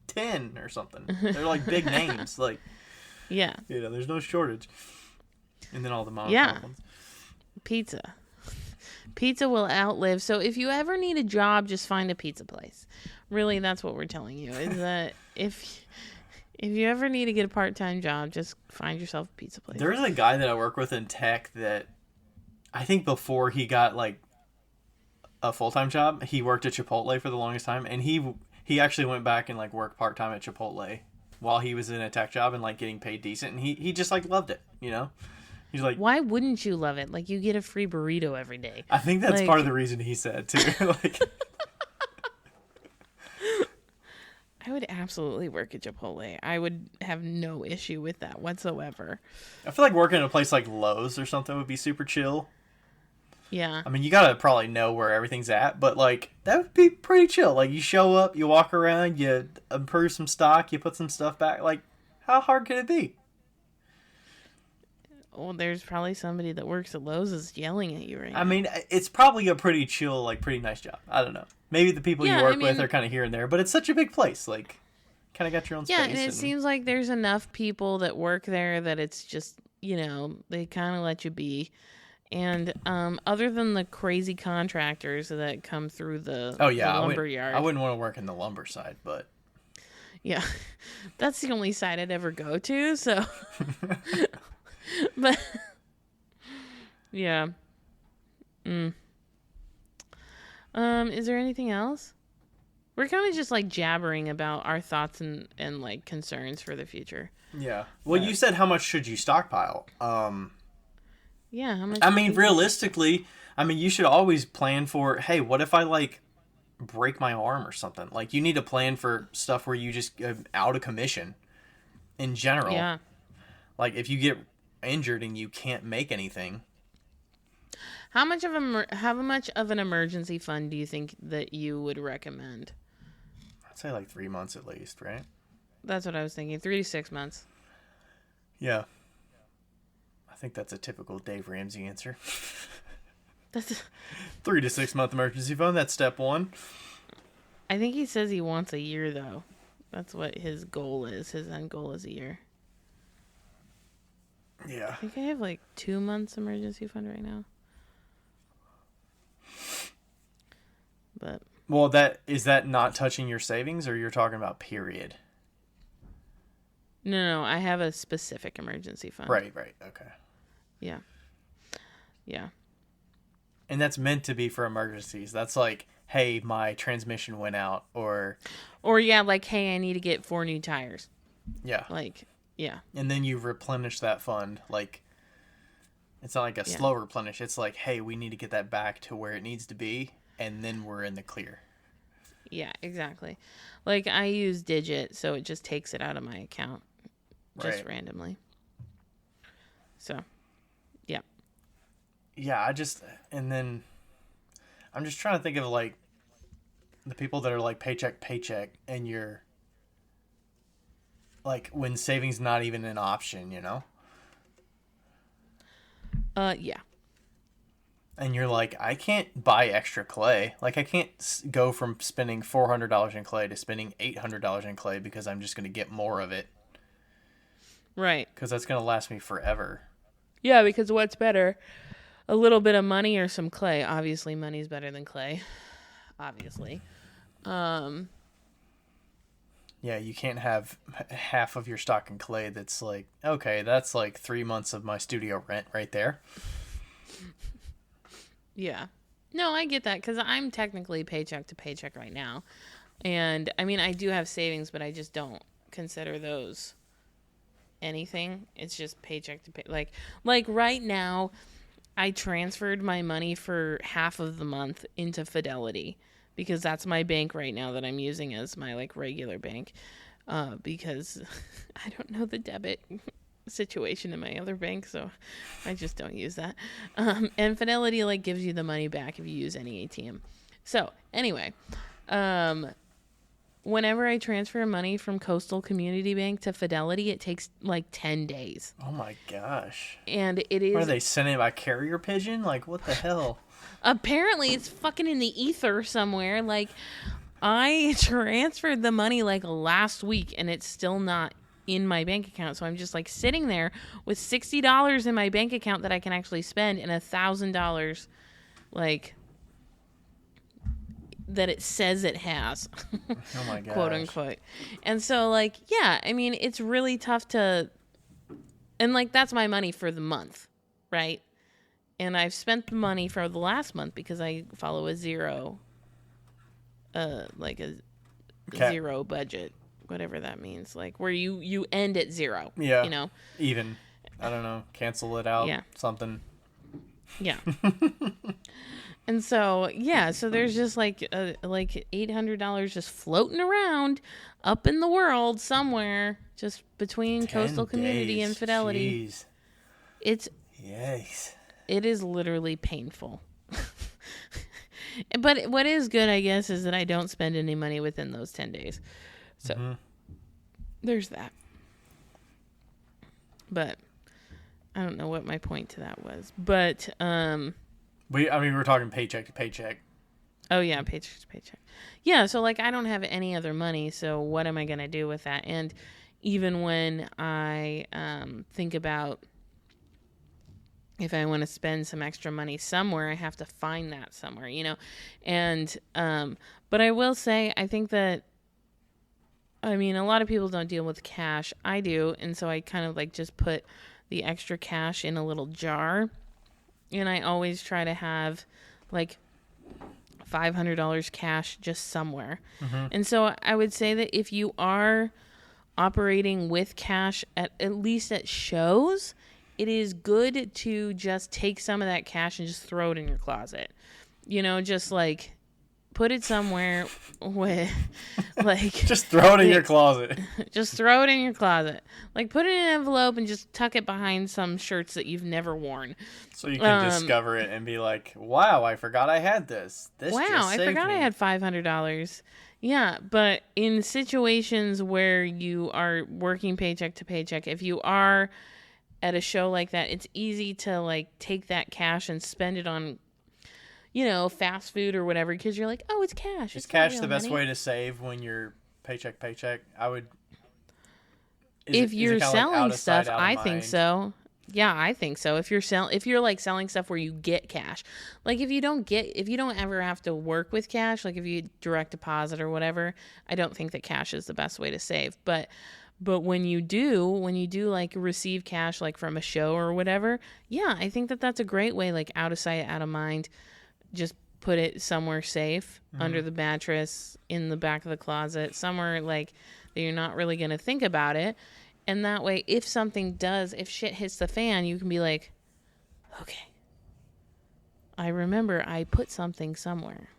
Speaker 2: 10 or something. They're like big names. Like there's no shortage. And then all the mom and pop ones.
Speaker 1: Pizza will outlive. So if you ever need a job, just find a pizza place. Really, that's what we're telling you. Is that if you ever need to get a part-time job, just find yourself a pizza place.
Speaker 2: There's a guy that I work with in tech that I think before he got like a full-time job, he worked at Chipotle for the longest time, and he actually went back and like worked part-time at Chipotle while he was in a tech job and like getting paid decent, and he just like loved it, you know? He's like,
Speaker 1: why wouldn't you love it? Like you get a free burrito every day.
Speaker 2: I think that's part of the reason he said too. Like
Speaker 1: I would absolutely work at Chipotle. I would have no issue with that whatsoever.
Speaker 2: I feel like working at a place like Lowe's or something would be super chill.
Speaker 1: Yeah.
Speaker 2: I mean, you gotta probably know where everything's at, but like that would be pretty chill. Like you show up, you walk around, you improve some stock, you put some stuff back. Like, how hard could it be?
Speaker 1: Well, there's probably somebody that works at Lowe's is yelling at you right now.
Speaker 2: I mean, it's probably a pretty chill, like pretty nice job. I don't know. Maybe the people you work with are kind of here and there, but it's such a big place. Like, kind of got your own space.
Speaker 1: Yeah, and it seems like there's enough people that work there that it's just, they kind of let you be. And other than the crazy contractors that come through the lumber yard.
Speaker 2: I wouldn't want to work in the lumber side, but...
Speaker 1: Yeah, that's the only side I'd ever go to, so... But, yeah. Is there anything else? We're kind of just, like, jabbering about our thoughts and like, concerns for the future.
Speaker 2: Yeah. Well, you said how much should you stockpile?
Speaker 1: Yeah, how much?
Speaker 2: I mean, realistically, you should always plan for, hey, what if I, like, break my arm or something? Like, you need to plan for stuff where you just get out of commission in general.
Speaker 1: Yeah.
Speaker 2: Like, if you get injured and you can't make anything.
Speaker 1: How much of an emergency fund do you think that you would recommend?
Speaker 2: I'd say, like, 3 months at least, right?
Speaker 1: That's what I was thinking. 3 to 6 months.
Speaker 2: Yeah. I think that's a typical Dave Ramsey answer.
Speaker 1: That's
Speaker 2: 3 to 6 month emergency fund. That's step one.
Speaker 1: I think he says he wants a year, though. That's what his goal is. His end goal is a year.
Speaker 2: Yeah.
Speaker 1: I think I have like 2 months emergency fund right now. But
Speaker 2: well, is that not touching your savings, or you're talking about period?
Speaker 1: No, I have a specific emergency fund.
Speaker 2: Right, okay.
Speaker 1: Yeah. Yeah.
Speaker 2: And that's meant to be for emergencies. That's like, hey, my transmission went out, or
Speaker 1: yeah, like, hey, I need to get 4 new tires.
Speaker 2: Yeah.
Speaker 1: Like, yeah.
Speaker 2: And then you replenish that fund. Like, it's not like a slow replenish. It's like, hey, we need to get that back to where it needs to be, and then we're in the clear.
Speaker 1: Yeah, exactly. Like, I use Digit, so it just takes it out of my account just randomly. So, yeah.
Speaker 2: Yeah, and then I'm just trying to think of, like, the people that are, like, paycheck, and you're, like, when savings not even an option, you know?
Speaker 1: Yeah.
Speaker 2: And you're like, I can't buy extra clay. Like, I can't go from spending $400 in clay to spending $800 in clay because I'm just going to get more of it.
Speaker 1: Right.
Speaker 2: Because that's going to last me forever.
Speaker 1: Yeah, because what's better? A little bit of money or some clay? Obviously, money's better than clay. Obviously.
Speaker 2: Yeah, you can't have half of your stock in clay that's like, okay, that's like 3 months of my studio rent right there.
Speaker 1: Yeah. No, I get that because I'm technically paycheck to paycheck right now. And, I mean, I do have savings, but I just don't consider those anything. It's just paycheck to pay. Like right now, I transferred my money for half of the month into Fidelity because that's my bank right now that I'm using as my, like, regular bank. Because I don't know the debit situation in my other bank, so I just don't use that. And Fidelity, like, gives you the money back if you use any ATM. So anyway, whenever I transfer money from Coastal Community Bank to Fidelity, it takes like 10 days.
Speaker 2: Oh my gosh.
Speaker 1: And it is...
Speaker 2: Are they sending it by carrier pigeon? Like, what the hell?
Speaker 1: Apparently it's fucking in the ether somewhere. Like, I transferred the money like last week and it's still not in my bank account. So I'm just like sitting there with $60 in my bank account that I can actually spend and $1,000 like that it says it has.
Speaker 2: Oh my gosh.
Speaker 1: Quote unquote. And so, like, yeah, I mean, it's really tough to, and like, that's my money for the month, right? And I've spent the money for the last month because I follow a zero, zero budget, whatever that means. Like, where you end at zero.
Speaker 2: Yeah.
Speaker 1: You know?
Speaker 2: Even. I don't know. Cancel it out.
Speaker 1: Yeah.
Speaker 2: Something.
Speaker 1: Yeah. And so, yeah, so there's just like $800 just floating around up in the world somewhere, just between Coastal Community and Fidelity.
Speaker 2: Jeez.
Speaker 1: It's
Speaker 2: Yes.
Speaker 1: It is literally painful. But what is good, I guess, is that I don't spend any money within those 10 days. So there's that. But I don't know what my point to that was. But
Speaker 2: we're talking paycheck to paycheck.
Speaker 1: Oh yeah, paycheck to paycheck. Yeah, so like I don't have any other money, so what am I gonna do with that? And even when I think about if I want to spend some extra money somewhere, I have to find that somewhere, you know. And but I will say, I think that, I mean, a lot of people don't deal with cash. I do, and so I kind of like just put the extra cash in a little jar, and I always try to have like $500 cash just somewhere. And so I would say that if you are operating with cash at least at shows, it is good to just take some of that cash and just throw it in your closet. You know, just like put it somewhere with like
Speaker 2: just throw it in your closet.
Speaker 1: Just throw it in your closet. Like put it in an envelope and just tuck it behind some shirts that you've never worn.
Speaker 2: So you can discover it and be like, wow, I forgot I had this.
Speaker 1: I forgot I had $500. Yeah, but in situations where you are working paycheck to paycheck, if you are at a show like that, it's easy to like take that cash and spend it on, you know, fast food or whatever, because you're like, oh, it's cash.
Speaker 2: Is cash the best way to save when you're paycheck paycheck?
Speaker 1: If you're selling stuff, I think so. Yeah, I think so. If you're like selling stuff where you get cash, like if you don't ever have to work with cash, like if you direct deposit or whatever, I don't think that cash is the best way to save. But when you do like receive cash like from a show or whatever, yeah, I think that that's a great way, like out of sight, out of mind. Just put it somewhere safe, under the mattress, in the back of the closet, somewhere like that you're not really going to think about it. And that way, if shit hits the fan, you can be like, okay, I remember I put something somewhere.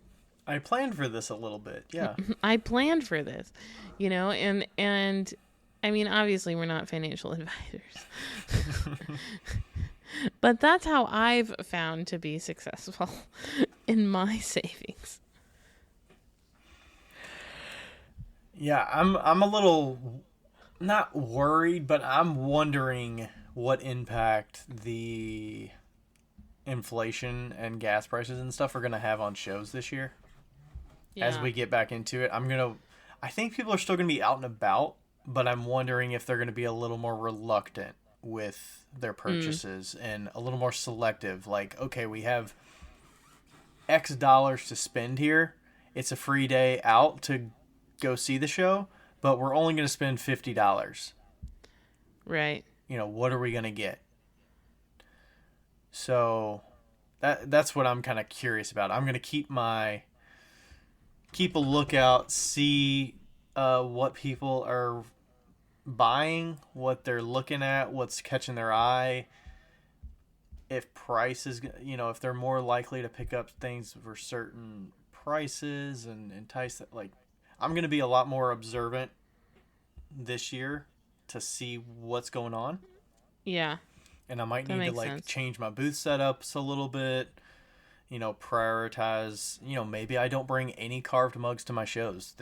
Speaker 2: I planned for this a little bit, yeah.
Speaker 1: I planned for this, you know, and I mean, obviously we're not financial advisors. But that's how I've found to be successful in my savings.
Speaker 2: Yeah, I'm a little not worried, but I'm wondering what impact the inflation and gas prices and stuff are going to have on shows this year. Yeah. As we get back into it, I think people are still going to be out and about, but I'm wondering if they're going to be a little more reluctant with their purchases and a little more selective. Like, okay, we have X dollars to spend here. It's a free day out to go see the show, but we're only going to spend $50.
Speaker 1: Right.
Speaker 2: You know, what are we going to get? So that's what I'm kind of curious about. I'm going to keep a lookout, see what people are buying, what they're looking at, what's catching their eye. If prices, you know, if they're more likely to pick up things for certain prices and entice that, like, I'm going to be a lot more observant this year to see what's going on.
Speaker 1: Yeah.
Speaker 2: And I might need to change my booth setups a little bit, you know, prioritize, you know, maybe I don't bring any carved mugs to my shows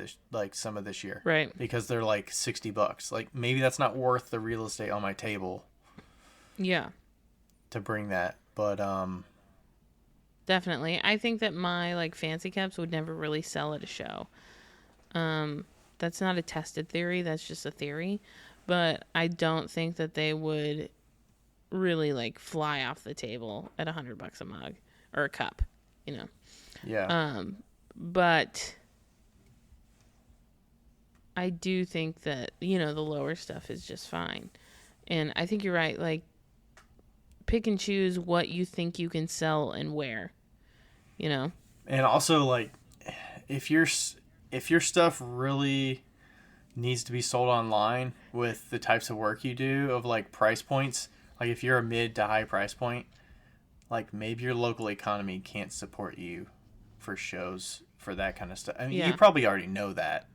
Speaker 2: some of this year.
Speaker 1: Right.
Speaker 2: Because they're like $60. Like maybe that's not worth the real estate on my table.
Speaker 1: Yeah.
Speaker 2: To bring that. But
Speaker 1: definitely. I think that my like fancy cups would never really sell at a show. That's not a tested theory, that's just a theory. But I don't think that they would really like fly off the table at $100 a mug or a cup, you know.
Speaker 2: Yeah.
Speaker 1: But I do think that, you know, the lower stuff is just fine. And I think you're right, like pick and choose what you think you can sell and where, you know.
Speaker 2: And also, like, if your stuff really needs to be sold online with the types of work you do, of like price points, like if you're a mid to high price point, like maybe your local economy can't support you for shows for that kind of stuff. I mean, you probably already know that.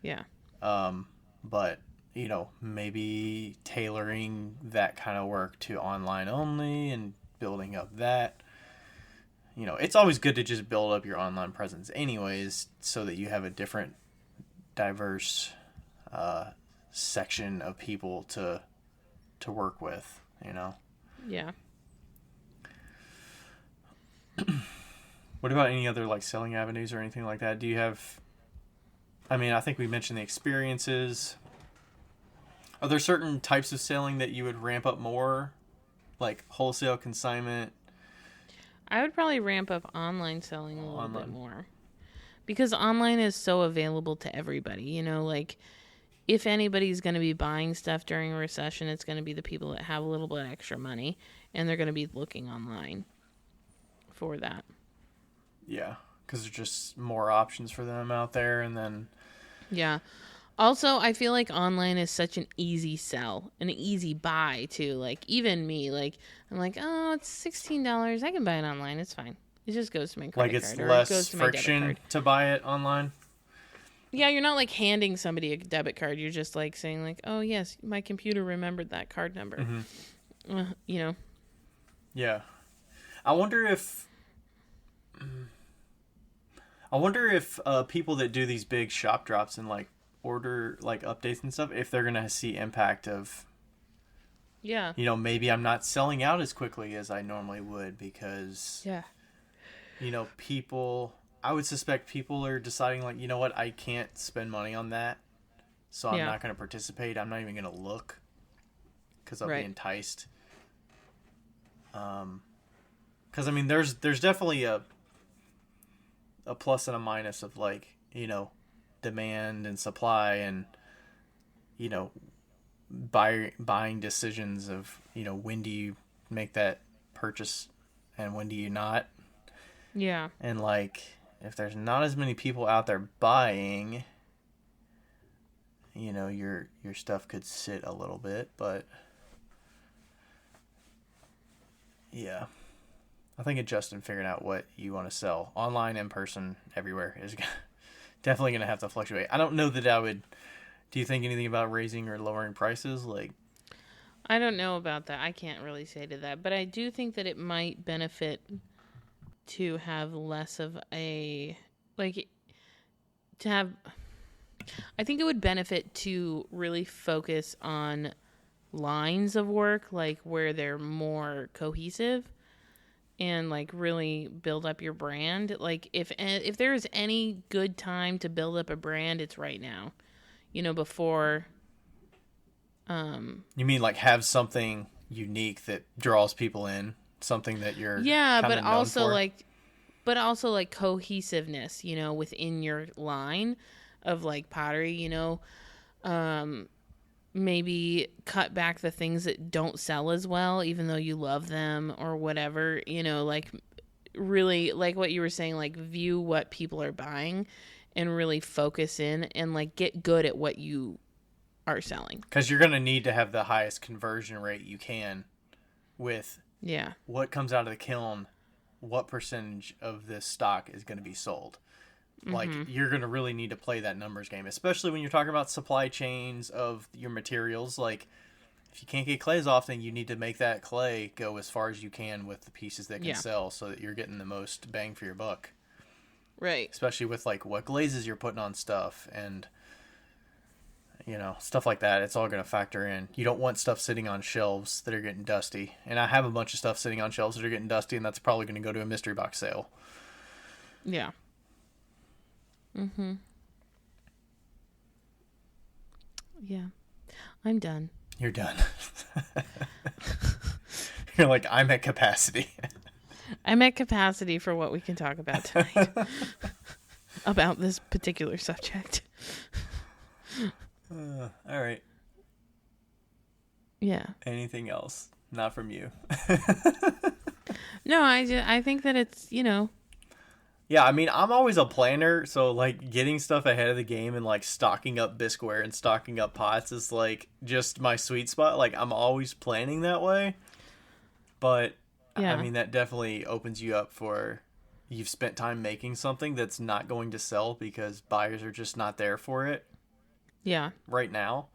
Speaker 1: Yeah.
Speaker 2: But you know, maybe tailoring that kind of work to online only and building up that, it's always good to just build up your online presence anyways, so that you have a different, diverse section of people to work with,
Speaker 1: Yeah.
Speaker 2: What about any other like selling avenues or anything like that? Do you have, I think we mentioned the experiences. Are there certain types of selling that you would ramp up more, like wholesale, consignment?
Speaker 1: I would probably ramp up online selling a little bit more, because online is so available to everybody. Like, if anybody's going to be buying stuff during a recession, it's going to be the people that have a little bit extra money, and they're going to be looking online for that.
Speaker 2: Yeah, because there's just more options for them out there, and then...
Speaker 1: Yeah. Also, I feel like online is such an easy sell, an easy buy too. Like, even me, like, I'm like, oh, it's $16. I can buy it online. It's fine. It just goes to my credit
Speaker 2: like, it's
Speaker 1: card.
Speaker 2: less
Speaker 1: Or it goes to my debit
Speaker 2: friction
Speaker 1: card.
Speaker 2: to buy it online.
Speaker 1: Yeah, you're not like handing somebody a debit card. You're just like saying like, oh yes, my computer remembered that card number.
Speaker 2: Mm-hmm. Yeah. I wonder if people that do these big shop drops and like order like updates and stuff, if they're gonna see impact of, maybe I'm not selling out as quickly as I normally would, because I would suspect people are deciding like, you know what, I can't spend money on that, so I'm not going to participate. I'm not even going to look, because I'll be enticed. Because there's definitely a plus and a minus of like, demand and supply, and buying decisions of, when do you make that purchase and when do you not.
Speaker 1: Yeah.
Speaker 2: And like, if there's not as many people out there buying, your stuff could sit a little bit. But yeah, I think adjusting, figuring out what you want to sell online, in person, everywhere is definitely going to have to fluctuate. I don't know that I would. Do you think anything about raising or lowering prices? Like,
Speaker 1: I don't know about that. I can't really say to that, but I do think that it might benefit to have less of a, like, to have, I think it would benefit to really focus on lines of work, like where they're more cohesive, and like really build up your brand. Like, if there is any good time to build up a brand, it's right now. Before.
Speaker 2: You mean like have something unique that draws people in, something that you're
Speaker 1: but also
Speaker 2: for?
Speaker 1: like cohesiveness, within your line of like pottery, maybe cut back the things that don't sell as well, even though you love them or whatever, like really, like what you were saying, like view what people are buying and really focus in and like get good at what you are selling.
Speaker 2: Because you're going to need to have the highest conversion rate you can with what comes out of the kiln, what percentage of this stock is going to be sold. Like, you're going to really need to play that numbers game, especially when you're talking about supply chains of your materials. Like, if you can't get clay as often, you need to make that clay go as far as you can with the pieces that can sell, so that you're getting the most bang for your buck.
Speaker 1: Right.
Speaker 2: Especially with, like, what glazes you're putting on stuff and, stuff like that. It's all going to factor in. You don't want stuff sitting on shelves that are getting dusty. And I have a bunch of stuff sitting on shelves that are getting dusty, and that's probably going to go to a mystery box sale.
Speaker 1: Yeah. Yeah. I'm done.
Speaker 2: You're done. You're like, I'm at capacity.
Speaker 1: I'm at capacity for what we can talk about tonight. About this particular subject.
Speaker 2: All right.
Speaker 1: Yeah.
Speaker 2: Anything else? Not from you.
Speaker 1: No, I think that it's,
Speaker 2: Yeah, I'm always a planner, so like getting stuff ahead of the game and like stocking up bisqueware and stocking up pots is like just my sweet spot. Like, I'm always planning that way. But that definitely opens you up for, you've spent time making something that's not going to sell because buyers are just not there for it.
Speaker 1: Yeah.
Speaker 2: Right now.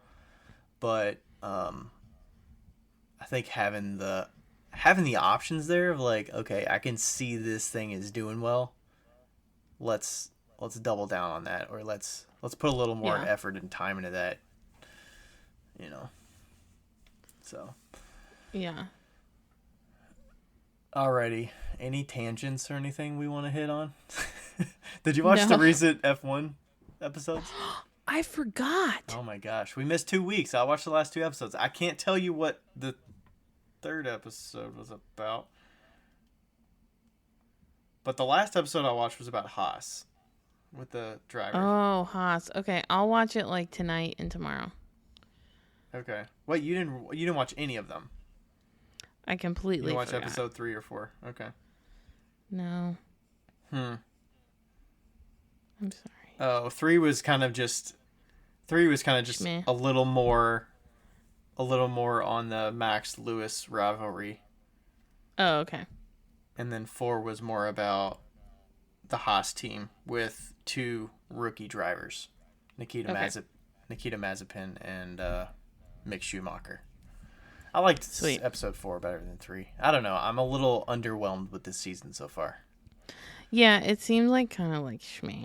Speaker 2: But I think having the having the options there of like, okay, I can see this thing is doing well. Let's double down on that, or let's put a little more effort and time into that. You know. So.
Speaker 1: Yeah.
Speaker 2: Alrighty. Any tangents or anything we want to hit on? Did you watch the recent F1 episodes?
Speaker 1: I forgot.
Speaker 2: Oh my gosh. We missed 2 weeks. I watched the last 2 episodes. I can't tell you what the third episode was about. But the last episode I watched was about Haas with the driver.
Speaker 1: Oh, Haas. Okay, I'll watch it like tonight and tomorrow.
Speaker 2: Okay. Wait, you didn't watch any of them?
Speaker 1: I completely
Speaker 2: watched
Speaker 1: forgot.
Speaker 2: episode 3 or 4. Okay.
Speaker 1: No. I'm sorry.
Speaker 2: Oh, 3 was kind of just
Speaker 1: Meh.
Speaker 2: a little more on the Max Lewis rivalry.
Speaker 1: Oh, okay.
Speaker 2: And then 4 was more about the Haas team with 2 rookie drivers, Nikita Mazepin and Mick Schumacher. I liked episode 4 better than 3. I don't know. I'm a little underwhelmed with this season so far.
Speaker 1: Yeah, it seemed like kind of like shmeh.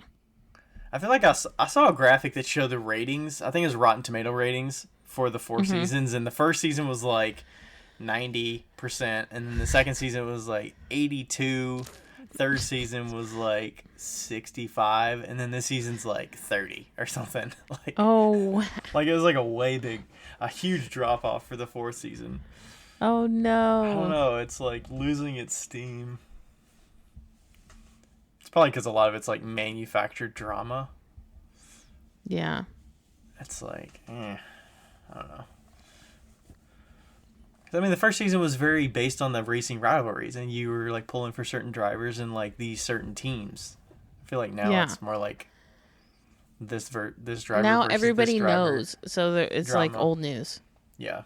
Speaker 2: I feel like I saw a graphic that showed the ratings. I think it was Rotten Tomato ratings for the 4 seasons. And the first season was like 90%. And then the second season was like 82%. Third season was like 65, and then this season's like 30 or something. Like, like it was like a huge drop off for the 4th season.
Speaker 1: Oh no!
Speaker 2: I don't know. It's like losing its steam. It's probably because a lot of it's like manufactured drama.
Speaker 1: Yeah.
Speaker 2: It's like, I don't know. I mean, the first season was very based on the racing rivalries, and you were like pulling for certain drivers and like these certain teams. I feel like now it's more like this driver. Now versus
Speaker 1: everybody
Speaker 2: this driver
Speaker 1: knows, so it's
Speaker 2: drama.
Speaker 1: like old news.
Speaker 2: Yeah.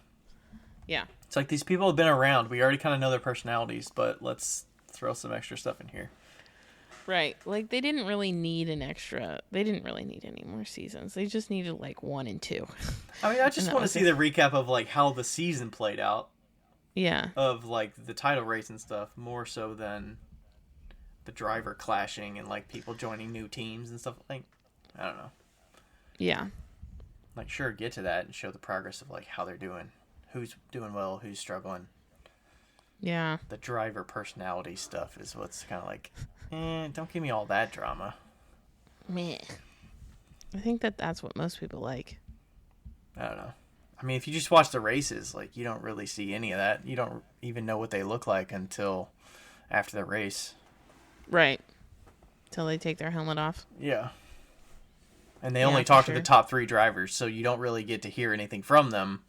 Speaker 1: Yeah.
Speaker 2: It's like these people have been around. We already kind of know their personalities, but let's throw some extra stuff in here.
Speaker 1: Right. Like they didn't really need any more seasons. They just needed like 1 and 2.
Speaker 2: I mean, I just want to see the recap of like how the season played out.
Speaker 1: Yeah.
Speaker 2: Of like the title race and stuff, more so than the driver clashing and like people joining new teams and stuff. Like, I don't know.
Speaker 1: Yeah.
Speaker 2: Like, sure, get to that and show the progress of like how they're doing, who's doing well, who's struggling.
Speaker 1: Yeah.
Speaker 2: The driver personality stuff is what's kind of like, don't give me all that drama.
Speaker 1: Meh. I think that's what most people like.
Speaker 2: I don't know. I mean, if you just watch the races, like, you don't really see any of that. You don't even know what they look like until after the race.
Speaker 1: Right. Until they take their helmet off.
Speaker 2: Yeah. And they only talk to the top 3 drivers, so you don't really get to hear anything from them.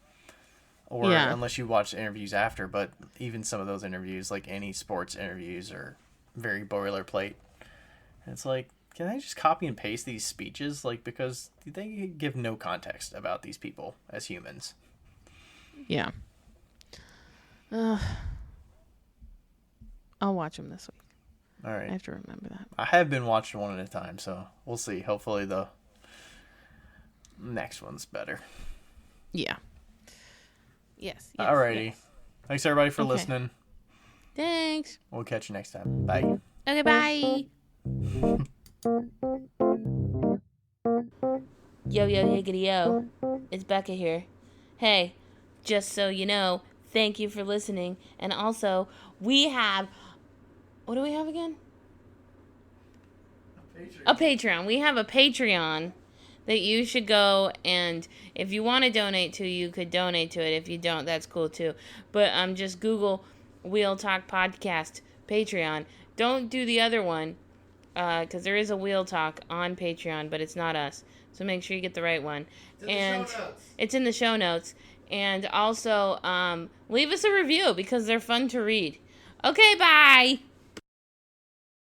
Speaker 2: Or unless you watch the interviews after. But even some of those interviews, like any sports interviews, are very boilerplate. And it's like, can I just copy and paste these speeches? Like, because they give no context about these people as humans.
Speaker 1: Yeah. I'll watch them this week.
Speaker 2: All right.
Speaker 1: I have to remember that.
Speaker 2: I have been watching one at a time, so we'll see. Hopefully the next one's better.
Speaker 1: Yeah. Yes.
Speaker 2: Alrighty.
Speaker 1: Yes.
Speaker 2: Thanks, everybody, for listening.
Speaker 1: Thanks.
Speaker 2: We'll catch you next time. Bye.
Speaker 1: Okay, bye. Yo, yiggity yo. It's Becca here. Hey, just so you know, thank you for listening. And also, we have... What do we have again? A Patreon. We have a Patreon that you should go, and if you want to donate to, you could donate to it. If you don't, that's cool too. But just Google Wheel Talk Podcast Patreon. Don't do the other one, because there is a Wheel Talk on Patreon, but it's not us. So make sure you get the right one. It's in the show notes. And also, leave us a review, because they're fun to read. Okay, bye!